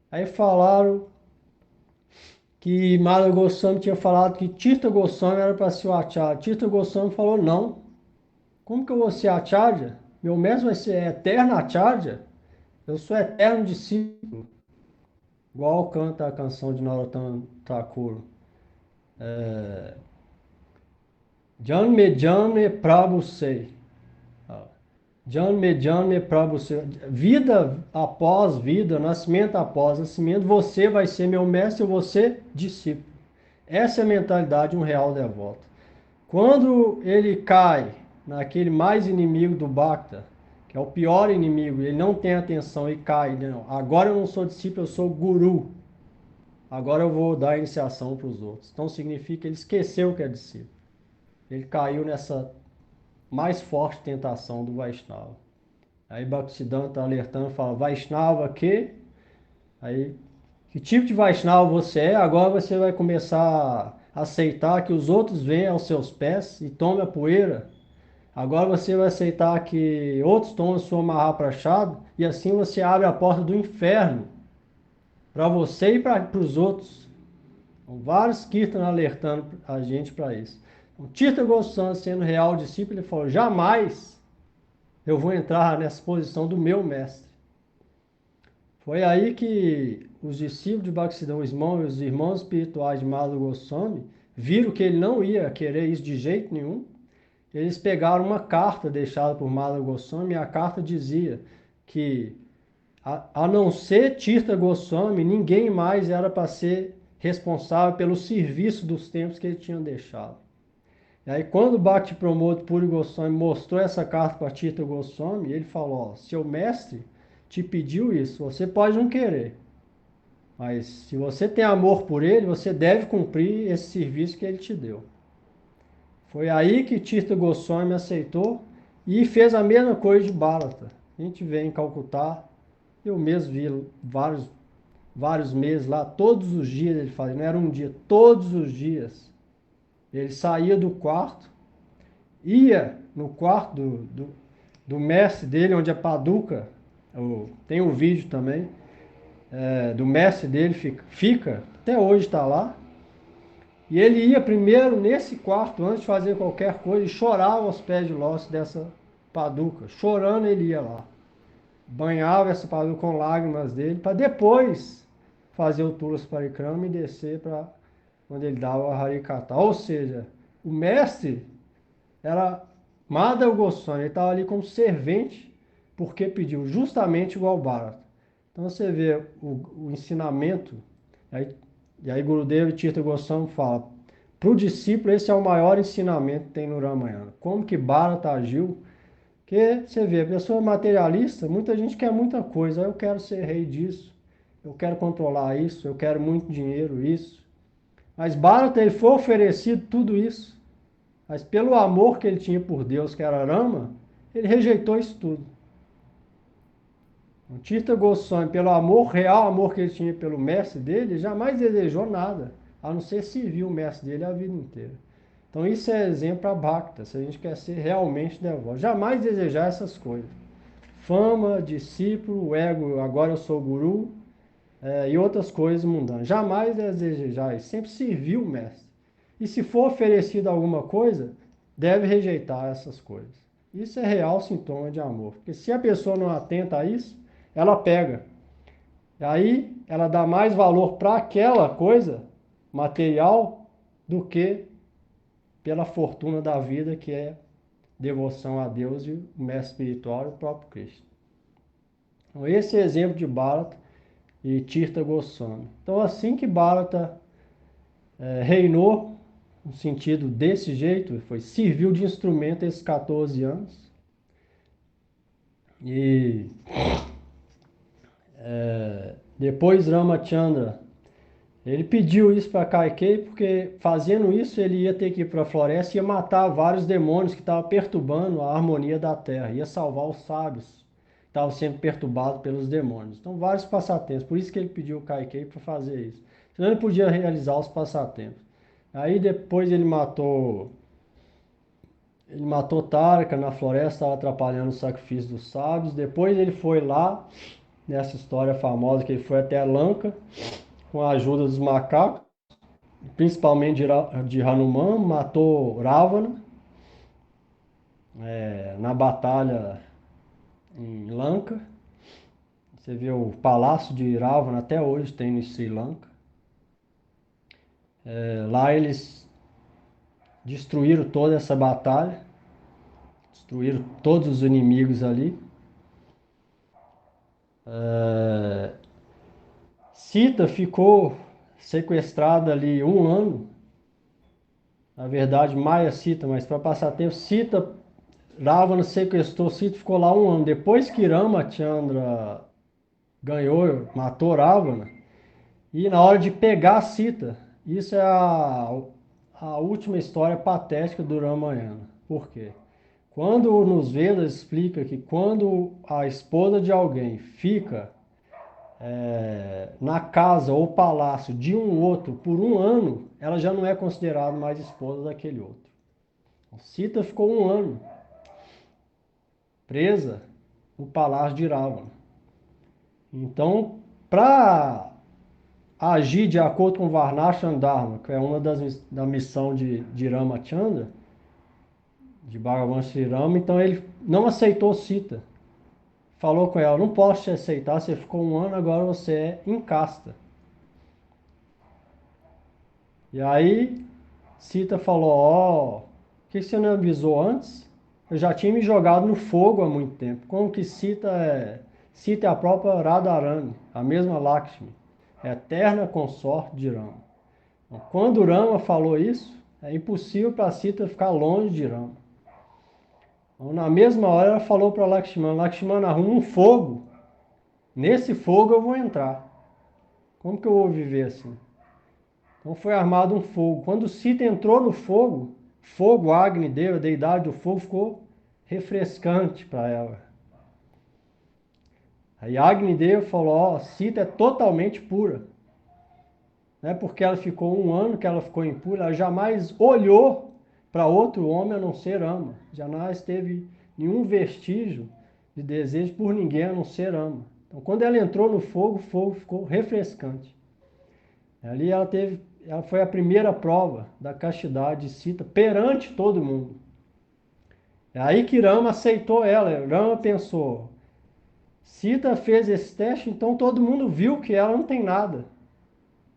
Aí falaram que Madhava Goswami tinha falado que Tirtha Goswami era para ser o Acharya. Tirtha Goswami falou, não. Como que eu vou ser Acharya? Meu mestre vai ser eterno Acharya? Eu sou eterno discípulo. Igual canta a canção de Narottam Thakur. Janme Janme Prabhu Sei. Janme Janme Prabhu Sei. Vida após vida, nascimento após nascimento, você vai ser meu mestre, eu vou ser discípulo. Essa é a mentalidade de um real devoto. Quando ele cai naquele mais inimigo do Bhakta, que é o pior inimigo, ele não tem atenção e cai, não. Agora eu não sou discípulo, eu sou guru. Agora eu vou dar iniciação para os outros. Então significa que ele esqueceu que é discípulo. Ele caiu nessa mais forte tentação do Vaishnava. Aí Bhaktisiddhanta está alertando, fala, Vaishnava que? Aí, que tipo de Vaishnava você é? Agora você vai começar a aceitar que os outros venham aos seus pés e tomem a poeira. Agora você vai aceitar que outros tomem sua Mahaprasada e assim você abre a porta do inferno para você e para os outros. Então, vários kirtans alertando a gente para isso. Então, Tirtha Goswami, sendo real discípulo, ele falou, jamais eu vou entrar nessa posição do meu mestre. Foi aí que os discípulos de Bhaktisiddhanta, os irmãos espirituais de Madhava Goswami, viram que ele não ia querer isso de jeito nenhum. Eles pegaram uma carta deixada por Madhava Goswami e a carta dizia que, a não ser Tirtha Goswami, ninguém mais era para ser responsável pelo serviço dos templos que ele tinha deixado. E aí quando o Bhakti Pramod Puri Goswami mostrou essa carta para Tirtha Goswami, ele falou, ó, seu mestre te pediu isso, você pode não querer, mas se você tem amor por ele, você deve cumprir esse serviço que ele te deu. Foi aí que Tirtha Goswami aceitou e fez a mesma coisa de Bharata. A gente vê em Calcutá, eu mesmo vi vários meses lá, todos os dias ele fazia, não era um dia, todos os dias. Ele saía do quarto, ia no quarto do mestre dele, onde a Paduca, tem um vídeo também, do mestre dele, fica até hoje está lá. E ele ia primeiro nesse quarto, antes de fazer qualquer coisa, e chorava aos pés de lótus dessa Paduca. Chorando ele ia lá. Banhava essa Paduca com lágrimas dele, para depois fazer o Tulas Parikrama e descer para onde ele dava a Harikata. Ou seja, o mestre era Madhava Goswami, ele estava ali como servente, porque pediu, justamente igual Bharata. Então você vê o ensinamento, e aí Gurudeva e Tirtha Goswami falam, para o discípulo esse é o maior ensinamento que tem no Ramayana. Como que Bharata agiu? Porque você vê, a pessoa materialista, muita gente quer muita coisa, eu quero ser rei disso, eu quero controlar isso, eu quero muito dinheiro, isso. Mas Bharata, ele foi oferecido tudo isso. Mas pelo amor que ele tinha por Deus, que era Rama, ele rejeitou isso tudo. O Tirtha Goswami, pelo amor, real amor que ele tinha pelo mestre dele, jamais desejou nada, a não ser servir o mestre dele a vida inteira. Então isso é exemplo para Bhakta, se a gente quer ser realmente devoto. Jamais desejar essas coisas. Fama, discípulo, ego, agora eu sou guru, e outras coisas mundanas. Jamais desejar isso, sempre servir o mestre. E se for oferecido alguma coisa, deve rejeitar essas coisas. Isso é real sintoma de amor. Porque se a pessoa não atenta a isso, ela pega. E aí ela dá mais valor para aquela coisa material do que pela fortuna da vida, que é devoção a Deus e o mestre espiritual e o próprio Cristo. Então, esse é o exemplo de Bharata e Tirtha Goswami. Então, assim que Bharata reinou, no sentido desse jeito, serviu de instrumento esses 14 anos. E depois Ramachandra, ele pediu isso para Kaikei, porque fazendo isso ele ia ter que ir para a floresta e ia matar vários demônios que estavam perturbando a harmonia da terra, ia salvar os sábios que estavam sendo perturbados pelos demônios. Então, vários passatempos, por isso que ele pediu o Kaikei para fazer isso. Senão ele podia realizar os passatempos. Aí depois ele matou Taraka na floresta, estava atrapalhando o sacrifício dos sábios. Depois ele foi lá, nessa história famosa, que ele foi até Lanka, com a ajuda dos macacos, principalmente de Hanuman, matou Ravana na batalha em Lanka. Você vê o palácio de Ravana até hoje tem no Sri Lanka. Lá eles destruíram toda essa batalha, destruíram todos os inimigos ali. Sita ficou sequestrada ali 1 ano. Na verdade, Maya Sita, mas para passar tempo, Ravana sequestrou Sita, ficou lá 1 ano. Depois que Ramachandra ganhou, matou Ravana, e na hora de pegar Sita, isso é a última história patética do Ramayana. Por quê? Quando nos Vedas explica que quando a esposa de alguém fica na casa ou palácio de um outro por 1 ano, ela já não é considerada mais esposa daquele outro. Sita ficou 1 ano presa no palácio de Ravana. Então, para agir de acordo com Varnashram Dharma, que é uma da missão de Ramachandra, de Bhagavan Sri Rama, então ele não aceitou Sita. Falou com ela, não posso te aceitar, você ficou 1 ano, agora você é incasta. E aí Sita falou, por que você não avisou antes? Eu já tinha me jogado no fogo há muito tempo. Como que Sita é a própria Radharani, a mesma Lakshmi, eterna consorte de Rama. Então, quando Rama falou isso, é impossível para Sita ficar longe de Rama. Então, na mesma hora ela falou para Lakshmana, arruma um fogo, nesse fogo eu vou entrar. Como que eu vou viver assim? Então foi armado um fogo. Quando Sita entrou no fogo, Agni Deva, a deidade do fogo, ficou refrescante para ela. Aí Agni Deva falou, Sita é totalmente pura. Não é porque ela ficou 1 ano que ela ficou impura, ela jamais olhou para outro homem a não ser Rama. Jamais teve nenhum vestígio de desejo por ninguém a não ser Rama. Então quando ela entrou no fogo, o fogo ficou refrescante. Ali ela foi a primeira prova da castidade de Sita perante todo mundo. É aí que Rama aceitou ela. Rama pensou, Sita fez esse teste, então todo mundo viu que ela não tem nada.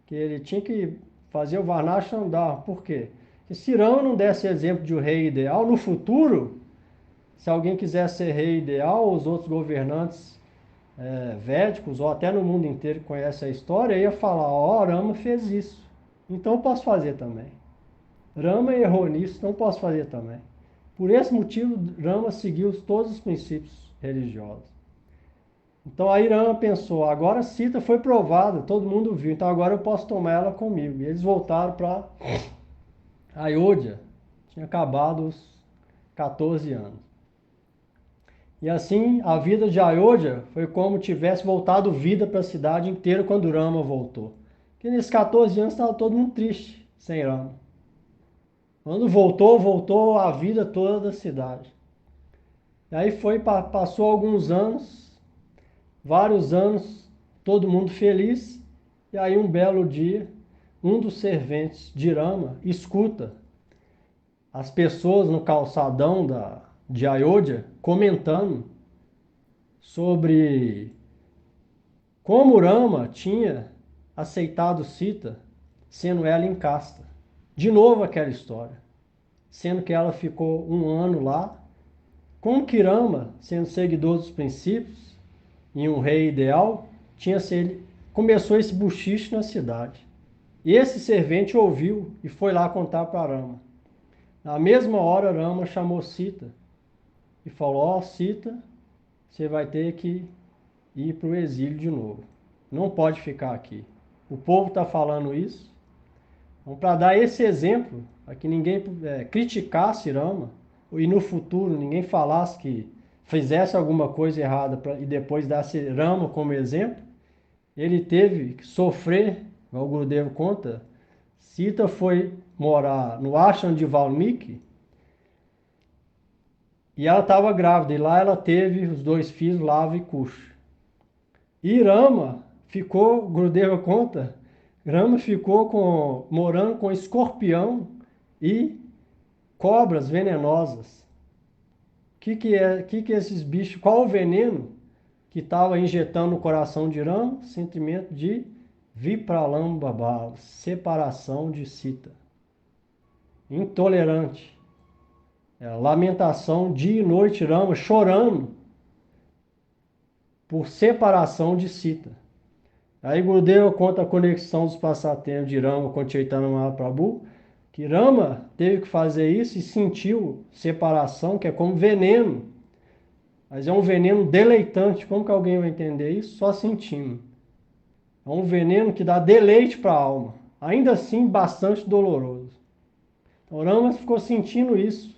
Que ele tinha que fazer o Varnashram Dharma. Por quê? Porque se Rama não desse exemplo de um rei ideal, no futuro, se alguém quiser ser rei ideal, os outros governantes védicos, ou até no mundo inteiro que conhece a história, ia falar, Rama fez isso. Então eu posso fazer também. Rama errou nisso, então eu posso fazer também. Por esse motivo, Rama seguiu todos os princípios religiosos. Então aí Rama pensou, agora Sita foi provada, todo mundo viu, então agora eu posso tomar ela comigo. E eles voltaram para Ayodhya, tinha acabado os 14 anos. E assim a vida de Ayodhya foi como tivesse voltado vida para a cidade inteira quando Rama voltou. Porque nesses 14 anos estava todo mundo triste sem Rama. Quando voltou, voltou a vida toda da cidade. E aí passou alguns anos, vários anos, todo mundo feliz. E aí um belo dia, um dos serventes de Rama escuta as pessoas no calçadão de Ayodhya comentando sobre como Rama tinha aceitado Sita, sendo ela incasta. De novo aquela história, sendo que ela ficou um ano lá, com que Rama, sendo seguidor dos princípios e um rei ideal, começou esse buchiche na cidade. E esse servente ouviu e foi lá contar para Rama. Na mesma hora, Rama chamou Sita e falou: ó, Sita, você vai ter que ir para o exílio de novo. Não pode ficar aqui. O povo está falando isso. Então, para dar esse exemplo, para que ninguém criticasse Rama, e no futuro ninguém falasse que fizesse alguma coisa errada e depois desse Rama como exemplo, ele teve que sofrer, o Gurudeva conta, Sita foi morar no ashram de Valmiki e ela estava grávida, e lá ela teve os dois filhos, Lava e Kusha. E Rama ficou, Gurudeva conta, Rama ficou morando com escorpião e cobras venenosas. Que é esses bichos? Qual o veneno que estava injetando no coração de Rama? Sentimento de Vipralambha, separação de Sita. Intolerante. Lamentação dia e noite, Rama chorando por separação de Sita. Aí Gurudeva conta a conexão dos passatempos de Rama com Chaitanya Mahaprabhu, que Rama teve que fazer isso e sentiu separação, que é como veneno. Mas é um veneno deleitante. Como que alguém vai entender isso? Só sentindo. É um veneno que dá deleite para a alma. Ainda assim, bastante doloroso. Então, Rama ficou sentindo isso.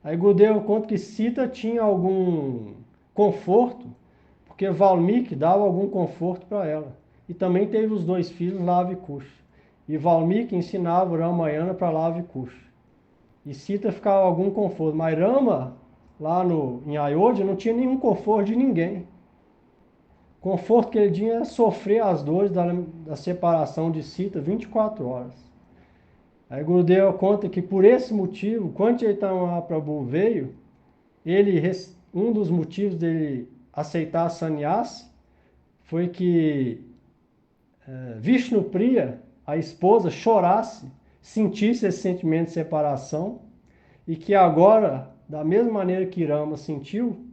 Aí Gurudeva conta que Sita tinha algum conforto, porque Valmiki dava algum conforto para ela. E também teve os dois filhos, Lava e Kusha. E Valmiki ensinava o Ramayana para Lava e Kusha. E Sita ficava algum conforto. Mas Rama, lá em Ayodhya, não tinha nenhum conforto de ninguém. O conforto que ele tinha era sofrer as dores da separação de Sita 24 horas. Aí Gurudeva conta que por esse motivo, quando Chaitanya Mahaprabhu veio, um dos motivos dele aceitar sannyasi foi que Vishnupriya, a esposa, chorasse, sentisse esse sentimento de separação e que agora, da mesma maneira que Rama sentiu,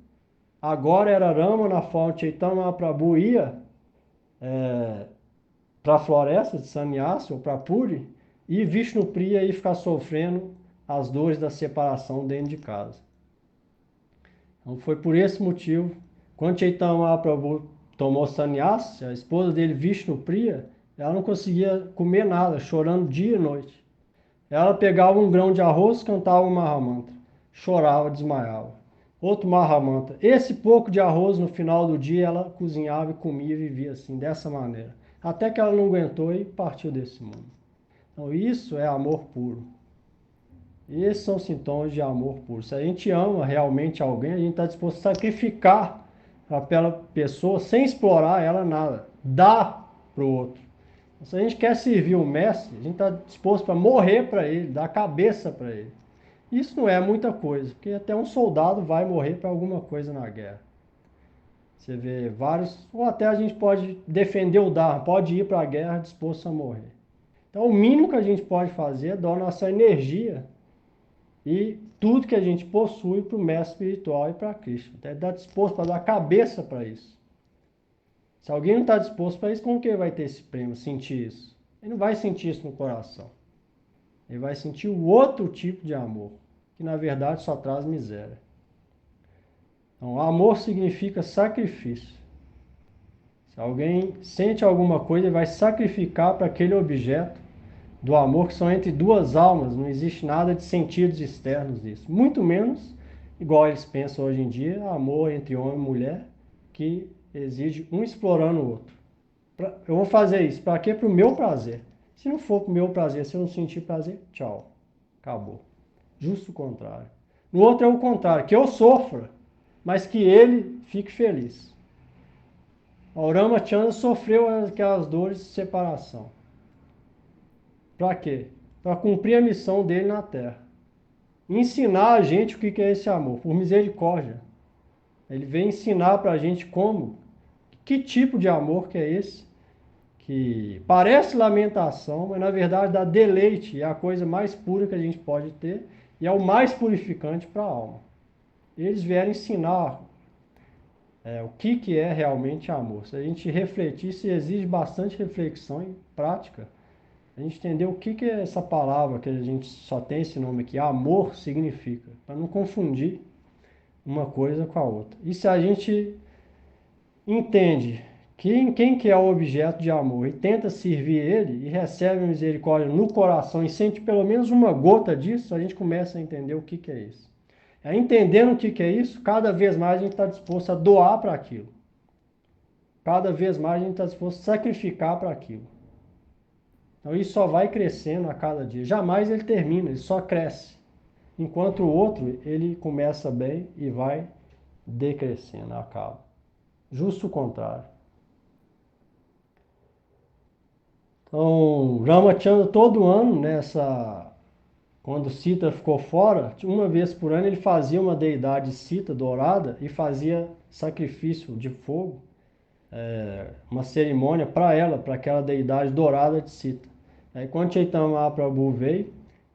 agora era Rama na forma de Chaitanya Mahaprabhu ia para a floresta de sannyasi ou para Puri e Vishnupriya ia ficar sofrendo as dores da separação dentro de casa. Então foi por esse motivo, quando Chaitanya Mahaprabhu tomou sannyasi, a esposa dele, Vishnupriya, ela não conseguia comer nada, chorando dia e noite. Ela pegava um grão de arroz, cantava um Mahamantra, chorava, desmaiava. Outro Mahamantra. Esse pouco de arroz no final do dia ela cozinhava e comia e vivia assim, dessa maneira. Até que ela não aguentou e partiu desse mundo. Então isso é amor puro. Esses são sintomas de amor puro. Se a gente ama realmente alguém, a gente está disposto a sacrificar aquela pessoa sem explorar ela nada. Dá para o outro. Se a gente quer servir o mestre, a gente está disposto para morrer para ele, dar a cabeça para ele. Isso não é muita coisa, porque até um soldado vai morrer para alguma coisa na guerra. Você vê vários, ou até a gente pode defender o Dharma, pode ir para a guerra disposto a morrer. Então o mínimo que a gente pode fazer é dar nossa energia e tudo que a gente possui para o mestre espiritual e para Krishna. Até estar disposto para dar a cabeça para isso. Se alguém não está disposto para isso, como que ele vai ter esse prêmio, sentir isso? Ele não vai sentir isso no coração. Ele vai sentir o outro tipo de amor, que na verdade só traz miséria. Então, amor significa sacrifício. Se alguém sente alguma coisa, ele vai sacrificar para aquele objeto do amor, que são entre duas almas, não existe nada de sentidos externos nisso. Muito menos, igual eles pensam hoje em dia, amor entre homem e mulher, que exige um explorando o outro. Eu vou fazer isso, para quê? Para o meu prazer. Se não for para o meu prazer, se eu não sentir prazer, tchau, acabou. Justo o contrário. No outro é o contrário, que eu sofra, mas que ele fique feliz. O Ramachandra sofreu aquelas dores de separação. Para quê? Para cumprir a missão dele na Terra. Ensinar a gente o que é esse amor, por misericórdia. Ele vem ensinar para a gente como, que tipo de amor que é esse, que parece lamentação, mas na verdade dá deleite, é a coisa mais pura que a gente pode ter e é o mais purificante para a alma. Eles vieram ensinar o que é realmente amor. Se a gente refletir, isso exige bastante reflexão e prática. A gente entender o que é essa palavra, que a gente só tem esse nome aqui, amor significa, para não confundir uma coisa com a outra. E se a gente entende quem que é o objeto de amor e tenta servir ele e recebe misericórdia no coração e sente pelo menos uma gota disso, a gente começa a entender o que é isso. Entendendo o que é isso, cada vez mais a gente está disposto a doar para aquilo. Cada vez mais a gente está disposto a sacrificar para aquilo. Então isso só vai crescendo a cada dia. Jamais ele termina, ele só cresce. Enquanto o outro, ele começa bem e vai decrescendo, acaba. Justo o contrário. Então, Ramachandra todo ano, quando Sita ficou fora, uma vez por ano ele fazia uma deidade Sita dourada e fazia sacrifício de fogo, uma cerimônia para ela, para aquela deidade dourada de Sita. Aí quando Chaitanya Mahaprabhu veio,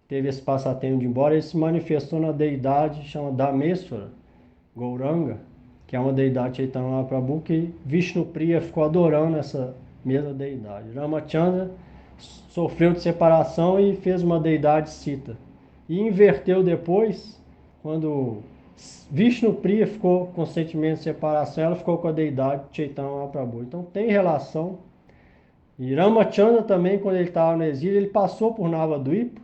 teve esse passatempo de ir embora, ele se manifestou na deidade chamada Dhameswara Gauranga, que é uma deidade Chaitanya Mahaprabhu, que Vishnupriya ficou adorando essa mesma deidade. Ramachandra sofreu de separação e fez uma deidade Sita. E inverteu depois, quando Vishnupriya ficou com sentimento de separação, ela ficou com a deidade Chaitanya Mahaprabhu. Então tem relação. E Ramachandra também, quando ele estava no exílio, ele passou por Navadvipa.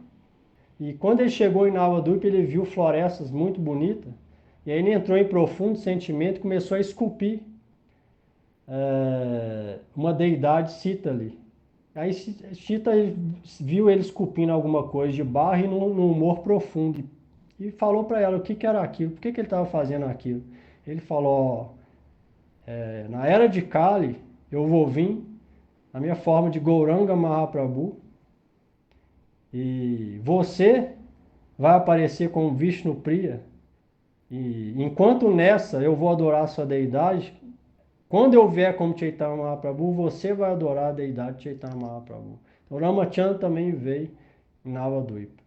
E quando ele chegou em Navadvipa, ele viu florestas muito bonitas. E aí ele entrou em profundo sentimento e começou a esculpir uma deidade Sita ali. Aí Sita viu ele esculpindo alguma coisa de barro e num humor profundo. E falou para ela o que era aquilo, por que ele estava fazendo aquilo. Ele falou, na era de Kali, eu vou vir na minha forma de Gauranga Mahaprabhu e você vai aparecer como Vishnupriya. E enquanto nessa eu vou adorar a sua deidade, quando eu vier como Chaitanya Mahaprabhu, você vai adorar a deidade Chaitanya Mahaprabhu. Então Ramachandra também veio em Navadvipa.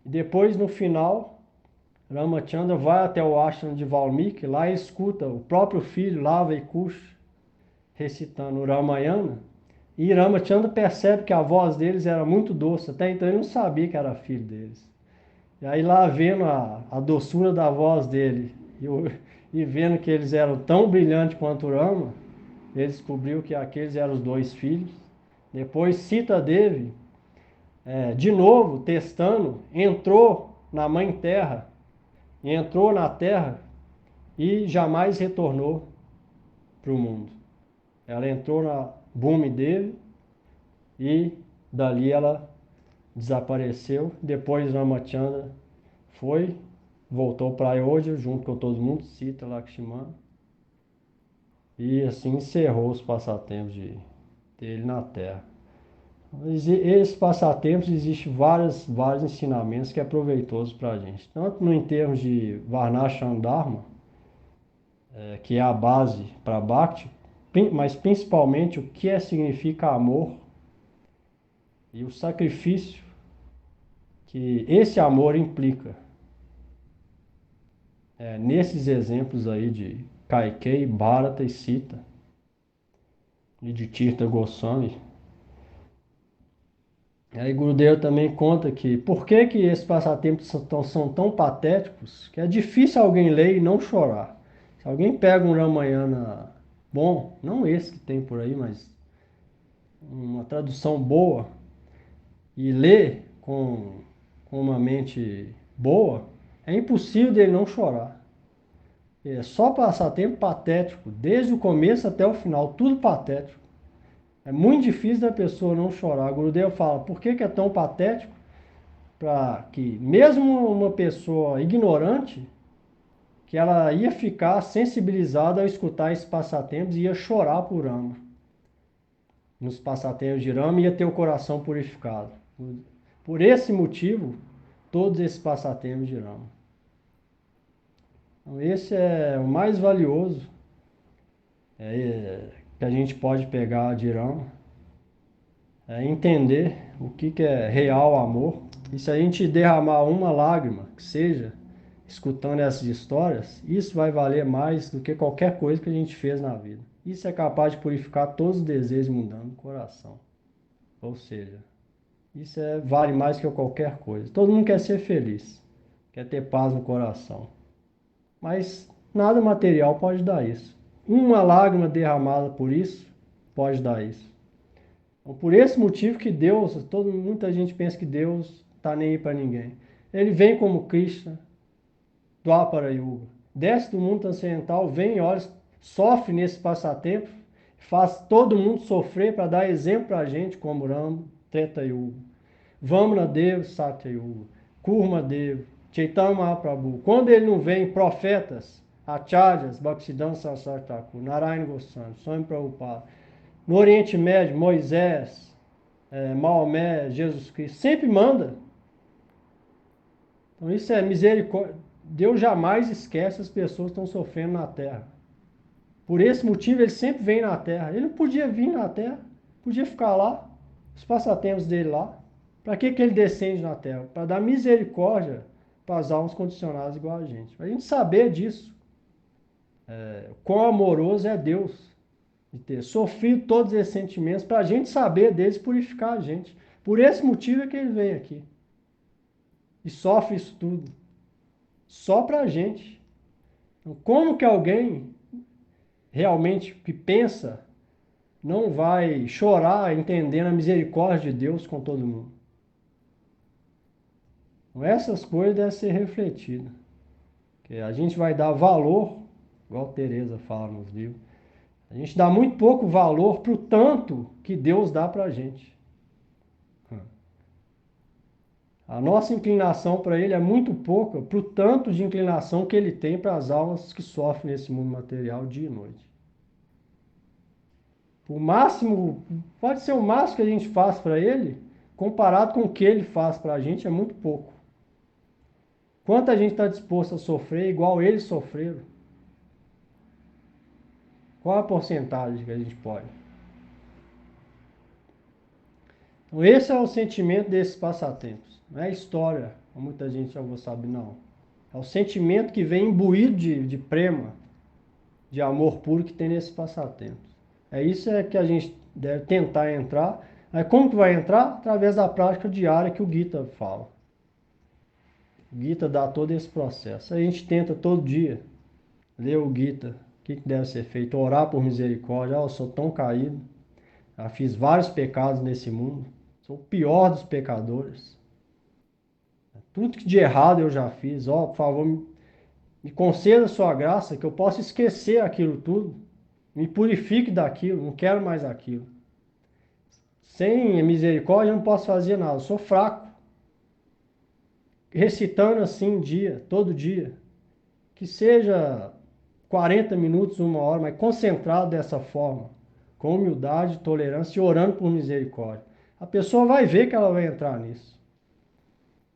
E depois, no final, Ramachandra vai até o ashram de Valmiki, lá ele escuta o próprio filho, Lava e Kush, recitando o Ramayana. E Ramachandra percebe que a voz deles era muito doce, até então ele não sabia que era filho deles. E aí lá vendo a doçura da voz dele e vendo que eles eram tão brilhantes quanto o Rama, ele descobriu que aqueles eram os dois filhos. Depois Sita Devi, de novo, testando, entrou na Mãe Terra, entrou na Terra e jamais retornou para o mundo. Ela entrou na Bhumi Devi e dali ela desapareceu. Depois Ramachandra voltou para Ayodhya junto com todo mundo, Sita, Lakshmana, e assim encerrou os passatempos dele na Terra. Esses passatempos existem vários ensinamentos que é proveitoso para a gente, tanto em termos de Varnashram Dharma, que é a base para Bhakti, mas principalmente o que significa amor e o sacrifício que esse amor implica. Nesses exemplos aí de Kaikeyi, Bharata e Sita, e de Tirtha Goswami. Aí Gurudeva também conta que por que esses passatempos são tão patéticos que é difícil alguém ler e não chorar. Se alguém pega um Ramayana bom, não esse que tem por aí, mas uma tradução boa, e ler com uma mente boa, é impossível dele não chorar. É só passatempo patético, desde o começo até o final, tudo patético. É muito difícil da pessoa não chorar. O Gurudev fala, por que que é tão patético? Para que mesmo uma pessoa ignorante, que ela ia ficar sensibilizada ao escutar esses passatempos e ia chorar por Rama. Nos passatempos de Rama ia ter o coração purificado. Por esse motivo, todos esses passatempos de Rama. Então, esse é o mais valioso que a gente pode pegar de Rama. É entender o que é real amor. E se a gente derramar uma lágrima, que seja, escutando essas histórias, isso vai valer mais do que qualquer coisa que a gente fez na vida. Isso é capaz de purificar todos os desejos mundanos do coração. Ou seja, isso vale mais que qualquer coisa. Todo mundo quer ser feliz, quer ter paz no coração. Mas nada material pode dar isso. Uma lágrima derramada por isso pode dar isso. Então, por esse motivo que Deus, muita gente pensa que Deus está nem aí para ninguém. Ele vem como Krishna, Dwapara Yuga. Desce do mundo transcendental, vem, olha, sofre nesse passatempo, faz todo mundo sofrer para dar exemplo para a gente, como Rama, Treta Yuga. Vamana Deva, Satya Yuga. Kurma Deva, Chaitanya Mahaprabhu. Quando ele não vem, profetas, Acharyas, Bhaktisiddhanta Saraswati Thakur, Narayana Goswami, Swami Prabhupada. No Oriente Médio, Moisés, Maomé, Jesus Cristo, sempre manda. Então isso é misericórdia. Deus jamais esquece as pessoas que estão sofrendo na terra. Por esse motivo ele sempre vem na terra. Ele não podia vir na terra, podia ficar lá, os passatempos dele lá. Para que ele descende na terra? Para dar misericórdia para as almas condicionadas igual a gente. Para a gente saber disso. Quão amoroso é Deus. De ter sofrido todos esses sentimentos para a gente saber deles e purificar a gente. Por esse motivo é que ele vem aqui. E sofre isso tudo. Só para a gente. Então, como que alguém realmente que pensa não vai chorar entendendo a misericórdia de Deus com todo mundo? Então, essas coisas devem ser refletidas. Que a gente vai dar valor, igual a Teresa fala nos livros, a gente dá muito pouco valor para o tanto que Deus dá para a gente. A nossa inclinação para Ele é muito pouca para o tanto de inclinação que Ele tem para as almas que sofrem nesse mundo material dia e noite. O máximo, pode ser o máximo que a gente faz para Ele, comparado com o que Ele faz para a gente, é muito pouco. Quanto a gente está disposto a sofrer igual eles sofreram? Qual a porcentagem que a gente pode? Então, esse é o sentimento desses passatempos. Não é história, como muita gente já vou saber, não. É o sentimento que vem imbuído de prema, de amor puro que tem nesses passatempos. É isso que a gente deve tentar entrar. Aí como que vai entrar? Através da prática diária que o Gita fala. O Gita dá todo esse processo. A gente tenta todo dia ler o Gita. O que deve ser feito? Orar por misericórdia. Eu sou tão caído. Já fiz vários pecados nesse mundo. Sou o pior dos pecadores. Tudo que de errado eu já fiz. Por favor, me conceda a sua graça que eu possa esquecer aquilo tudo. Me purifique daquilo. Não quero mais aquilo. Sem misericórdia eu não posso fazer nada. Eu sou fraco. Recitando assim todo dia. Que seja 40 minutos, 1 hora, mas concentrado dessa forma. Com humildade, tolerância e orando por misericórdia. A pessoa vai ver que ela vai entrar nisso.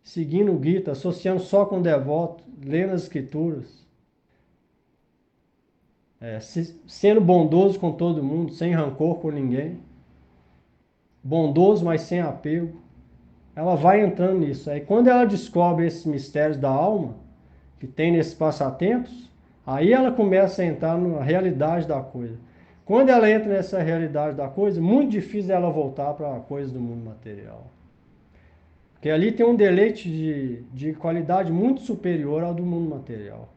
Seguindo o Gita, associando só com o devoto, lendo as escrituras. Sendo bondoso com todo mundo, sem rancor com ninguém. Bondoso, mas sem apego. Ela vai entrando nisso. Aí quando ela descobre esses mistérios da alma, que tem nesses passatempos, aí ela começa a entrar na realidade da coisa. Quando ela entra nessa realidade da coisa, muito difícil ela voltar para a coisa do mundo material. Porque ali tem um deleite de qualidade muito superior ao do mundo material.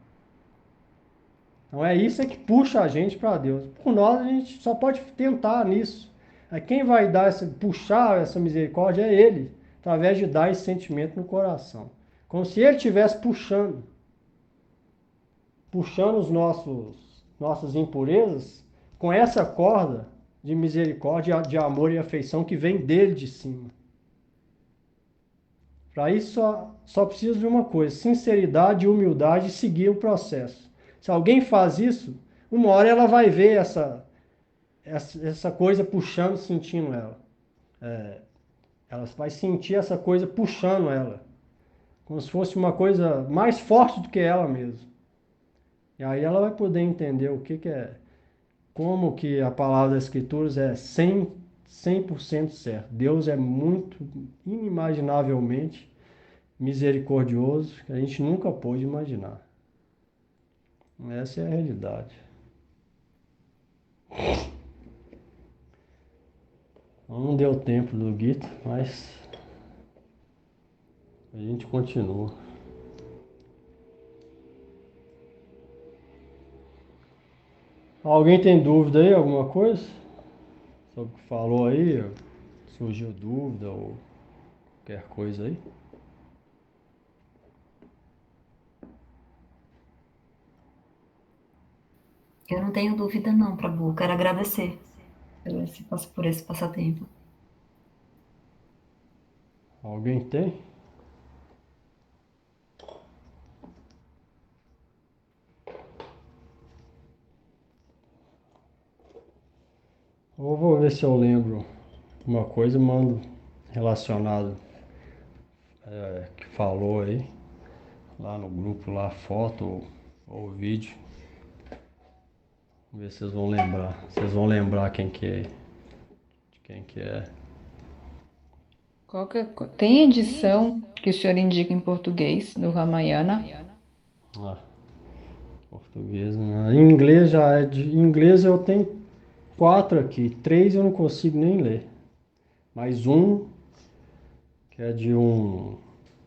Então é isso que puxa a gente para Deus. Por nós a gente só pode tentar nisso. Aí quem vai dar puxar essa misericórdia é Ele, através de dar esse sentimento no coração. Como se Ele estivesse puxando os nossas impurezas com essa corda de misericórdia, de amor e afeição que vem dele de cima. Para isso só precisa de uma coisa: sinceridade e humildade e seguir o processo. Se alguém faz isso, uma hora ela vai ver essa coisa puxando, sentindo ela. Ela vai sentir essa coisa puxando ela, como se fosse uma coisa mais forte do que ela mesma. E aí ela vai poder entender o que é, como que a palavra das Escrituras é 100% certo. Deus é muito, inimaginavelmente misericordioso, que a gente nunca pôde imaginar. Essa é a realidade. Não deu tempo do Guito, mas a gente continua. Alguém tem dúvida aí, alguma coisa? Sobre o que falou aí? Surgiu dúvida ou qualquer coisa aí? Eu não tenho dúvida não, Prabhu. Quero agradecer por esse passatempo. Alguém tem? Eu vou ver se eu lembro uma coisa, mando relacionado que falou aí, lá no grupo, lá, foto ou vídeo. Vamos ver se vocês vão lembrar. Vocês vão lembrar quem que é, de quem que é. Tem edição que o senhor indica em português, do Ramayana? Ah, português, né? Em inglês já é de. Em inglês eu tenho 4 aqui. 3 eu não consigo nem ler. Mas um, que é de um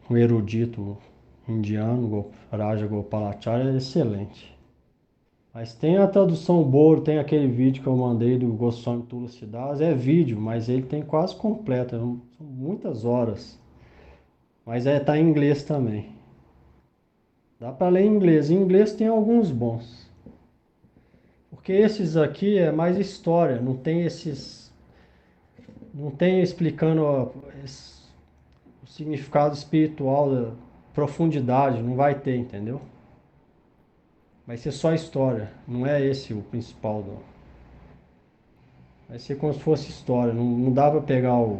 erudito indiano, Raja Gopalacharya, é excelente. Mas tem a tradução Boro, tem aquele vídeo que eu mandei do Goswami Tulsidas, é vídeo, mas ele tem quase completo, são muitas horas. Mas tá em inglês também. Dá para ler em inglês. Em inglês tem alguns bons. Porque esses aqui é mais história, não tem explicando o significado espiritual, da profundidade, não vai ter, entendeu? Vai ser só história, não é esse o principal vai ser como se fosse história, não dá para pegar a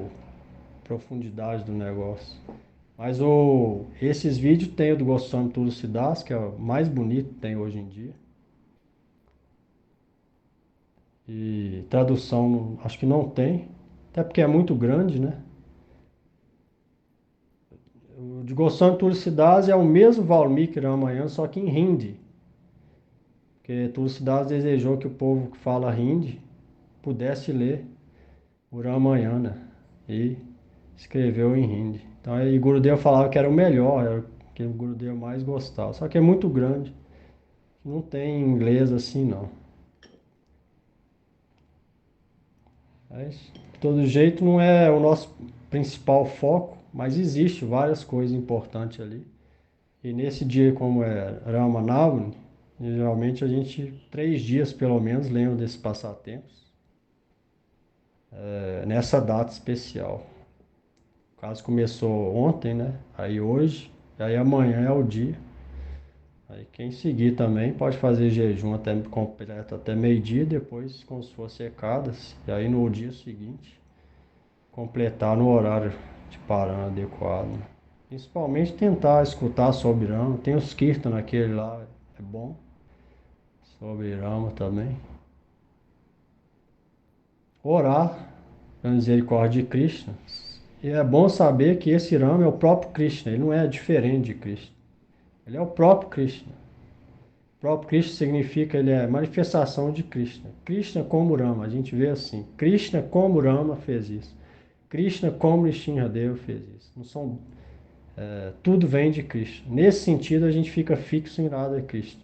profundidade do negócio. Mas esses vídeos tem o do Goswami Tulsidas, que é o mais bonito que tem hoje em dia. E tradução acho que não tem, até porque é muito grande, né? O de Goswami Tulsidas é o mesmo Valmiki Ramayana, só que em Hindi. Porque Tulsidas desejou que o povo que fala Hindi pudesse ler o Ramayana e escreveu em Hindi. Então, aí Gurudev falava que era o melhor, era o que o Gurudev mais gostava. Só que é muito grande, não tem inglês assim não. Mas, de todo jeito, não é o nosso principal foco, mas existe várias coisas importantes ali. E nesse dia, como é Rama Navami, geralmente a gente, 3 dias pelo menos, lembra desses passatempos, nessa data especial. O caso começou ontem, né? Aí hoje, e aí amanhã é o dia. Aí quem seguir também pode fazer jejum até completo até meio-dia, depois como se fosse secadas, e aí no dia seguinte completar no horário de parando adequado. Principalmente tentar escutar sobre Rama. Tem os Kirtan naquele lá, é bom. Sobre Rama também. Orar pela misericórdia de Krishna. E é bom saber que esse Rama é o próprio Krishna, ele não é diferente de Krishna. Ele é o próprio Krishna. O próprio Krishna significa, ele é manifestação de Krishna. Krishna como Rama, a gente vê assim. Krishna como Rama fez isso. Krishna como Nrsimhadeva fez isso. Não são, tudo vem de Krishna. Nesse sentido, a gente fica fixo em Radha Krishna.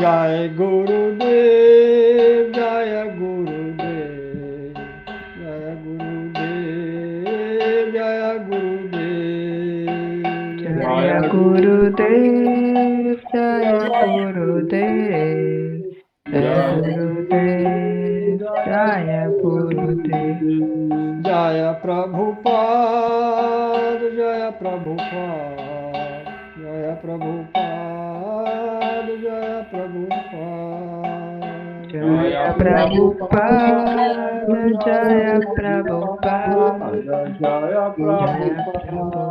Jai Gurudev, Jaya Gurudev, Jaya Gurudev, Jaya Gurudev. Jaya Gurudev, Jaya Gurudev, Jaya Gurudev, Jaya Gurudev. Jaya Prabhupada, Jaya Prabhupada, Jaya Prabhupada, Jaya Prabhupada. Jaya Prabhupada, Jaya Prabhupada, Jaya Jaya Prabhupada,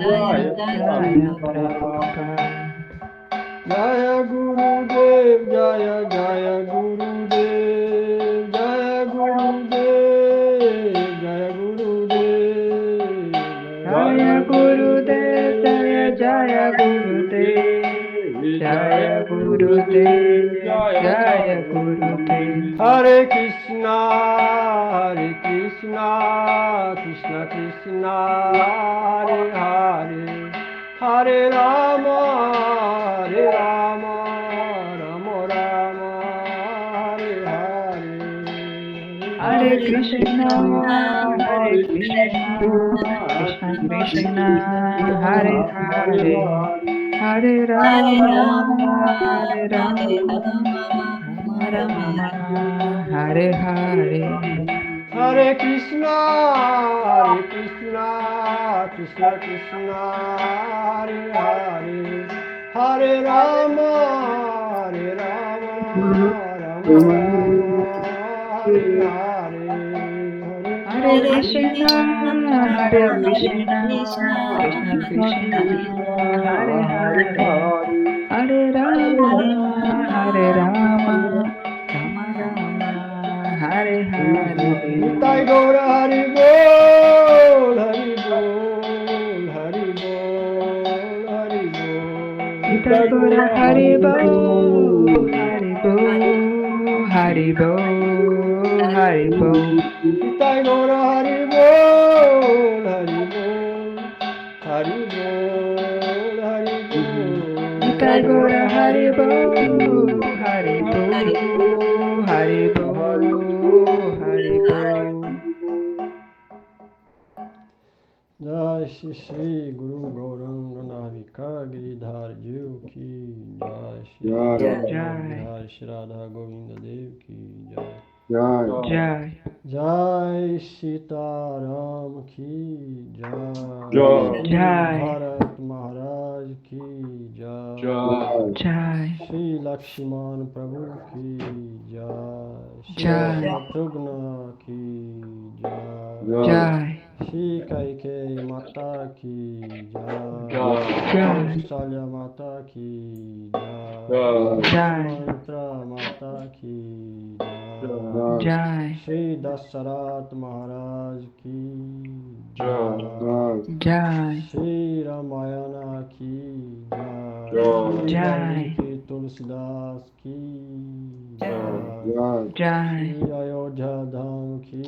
Jaya Prabhupada. Jaya Gurudev, Jaya Jaya Gurudev, Jaya Gurudev, Jaya Gurudev, Jaya Gurudev, Jaya Jaya Gurudev, Jaya Gurudev, Jaya Gurudev. Hare Krishna, Hare Krishna, Krishna Krishna, Hare Hare, Hare Rama, Hare Rama, Rama Rama, Hare Hare. Hare Krishna, Hare Krishna, Krishna Krishna, Hare Hare, Hare Rama, Hare Rama, Rama Rama, Hare Hare. Hare Krishna, Krishna Krishna, Hare Hare, Hare Rama, Rama Rama, Hare Hare. Hare Krishna, Hare Krishna, Krishna Krishna, Hare Hare, Hare Rama, Hare Rama, Rama Rama, Hare Hare. Nitai Gaura Hari Bol, Hari Bol, Hari Bol, Hari Bol. Nitai Gaura Hari Bol, Hari Bol, Hari Bol, Hari Bol. Nitai Gaura Hari Bol, Hari Bol, Hari Bol, Hari Bol. Nitai Gaura Hari Bol, Hari Bol, Hari Bol, Hari Bol. Jai Shri Shri Guru Gauranga Navika Giridhar Jiv Ki Jai Shri Jai. Jai Shri Radha Govinda Dev Ki Jai. Jai. Jai Sitaram Ki Jai. Jai. Bharat Maharaj Ki Jai. Jai. Shri Lakshman Prabhu Ki Jai. Shri Jai. Shatrugna Ki Jai. Jai. Shri Kaikeyi Mata Ki Jai. Jai. Salya Mata Ki Jai. Jai. Mantra Mata Ki Jai. Jai. Shri Dasarat Maharaj Ki Jai. Jai. Shri Ramayana Ki Jai. Jai. Jai. Shri Tulsidas Ki Jai. Jai. Shri Ayodhya Dham Ki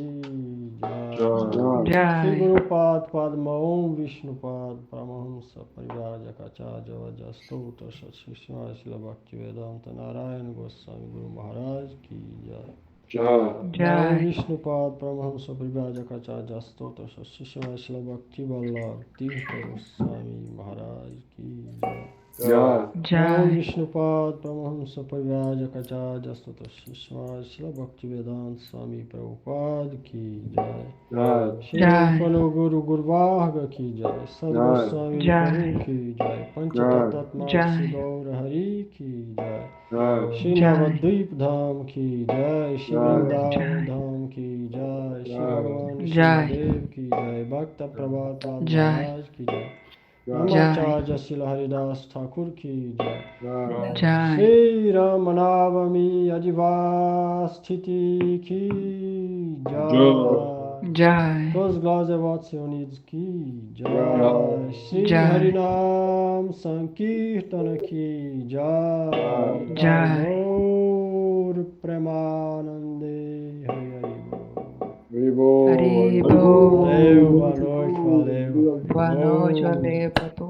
Jai. Shri Jai. Gurupad Padma Om Vishnupad Paramahamsa Parivarajakacharya Vajastuta Shri Srila Bhaktivedanta Narayana Goswami Guru Maharaj Ki Jai. Om Jai. Vishnupad Paramahamsa Parivarajakacharya Stuta Shri Srila Bhakti Vallabh Tirtha Goswami Maharaj Ki Jai. Om Jai. Vishnupad Paramahamsa Parivarajakacharya Stuta Shri Srila Bhaktivedanta Swami Prabhupada Ki Jai. Shri Jai. Rupano Guru Gurvarga Ki Jai. Sadgoswami Jai. Prabhu Ki Jai. Panchatattma Jai. Shri Gaur Hari Ki Jai. Shri Jai. Navadvip Dham Ki Jai. Shri Vrindavan Jai. Dham Ki Jai. Shri Bhagavan Shri Jai. Mahadev Ki Jai. Bhakta Prabhat Jai. Maharaj Ki Jai. Namacharya Srila Haridas Thakur Ki Jai. Jai. Shri Ramanavami Adivasthiti Ki Jai. Jai. Todos glórias e votos reunidos Ki Jai. Shri Jai. Harinam Sankirtana Ki Jai. Jai. Gaur Premanande Hari Hari Bol. Hari Bol. Valeu, boa noite, valeu. Boa noite, valeu pra todos.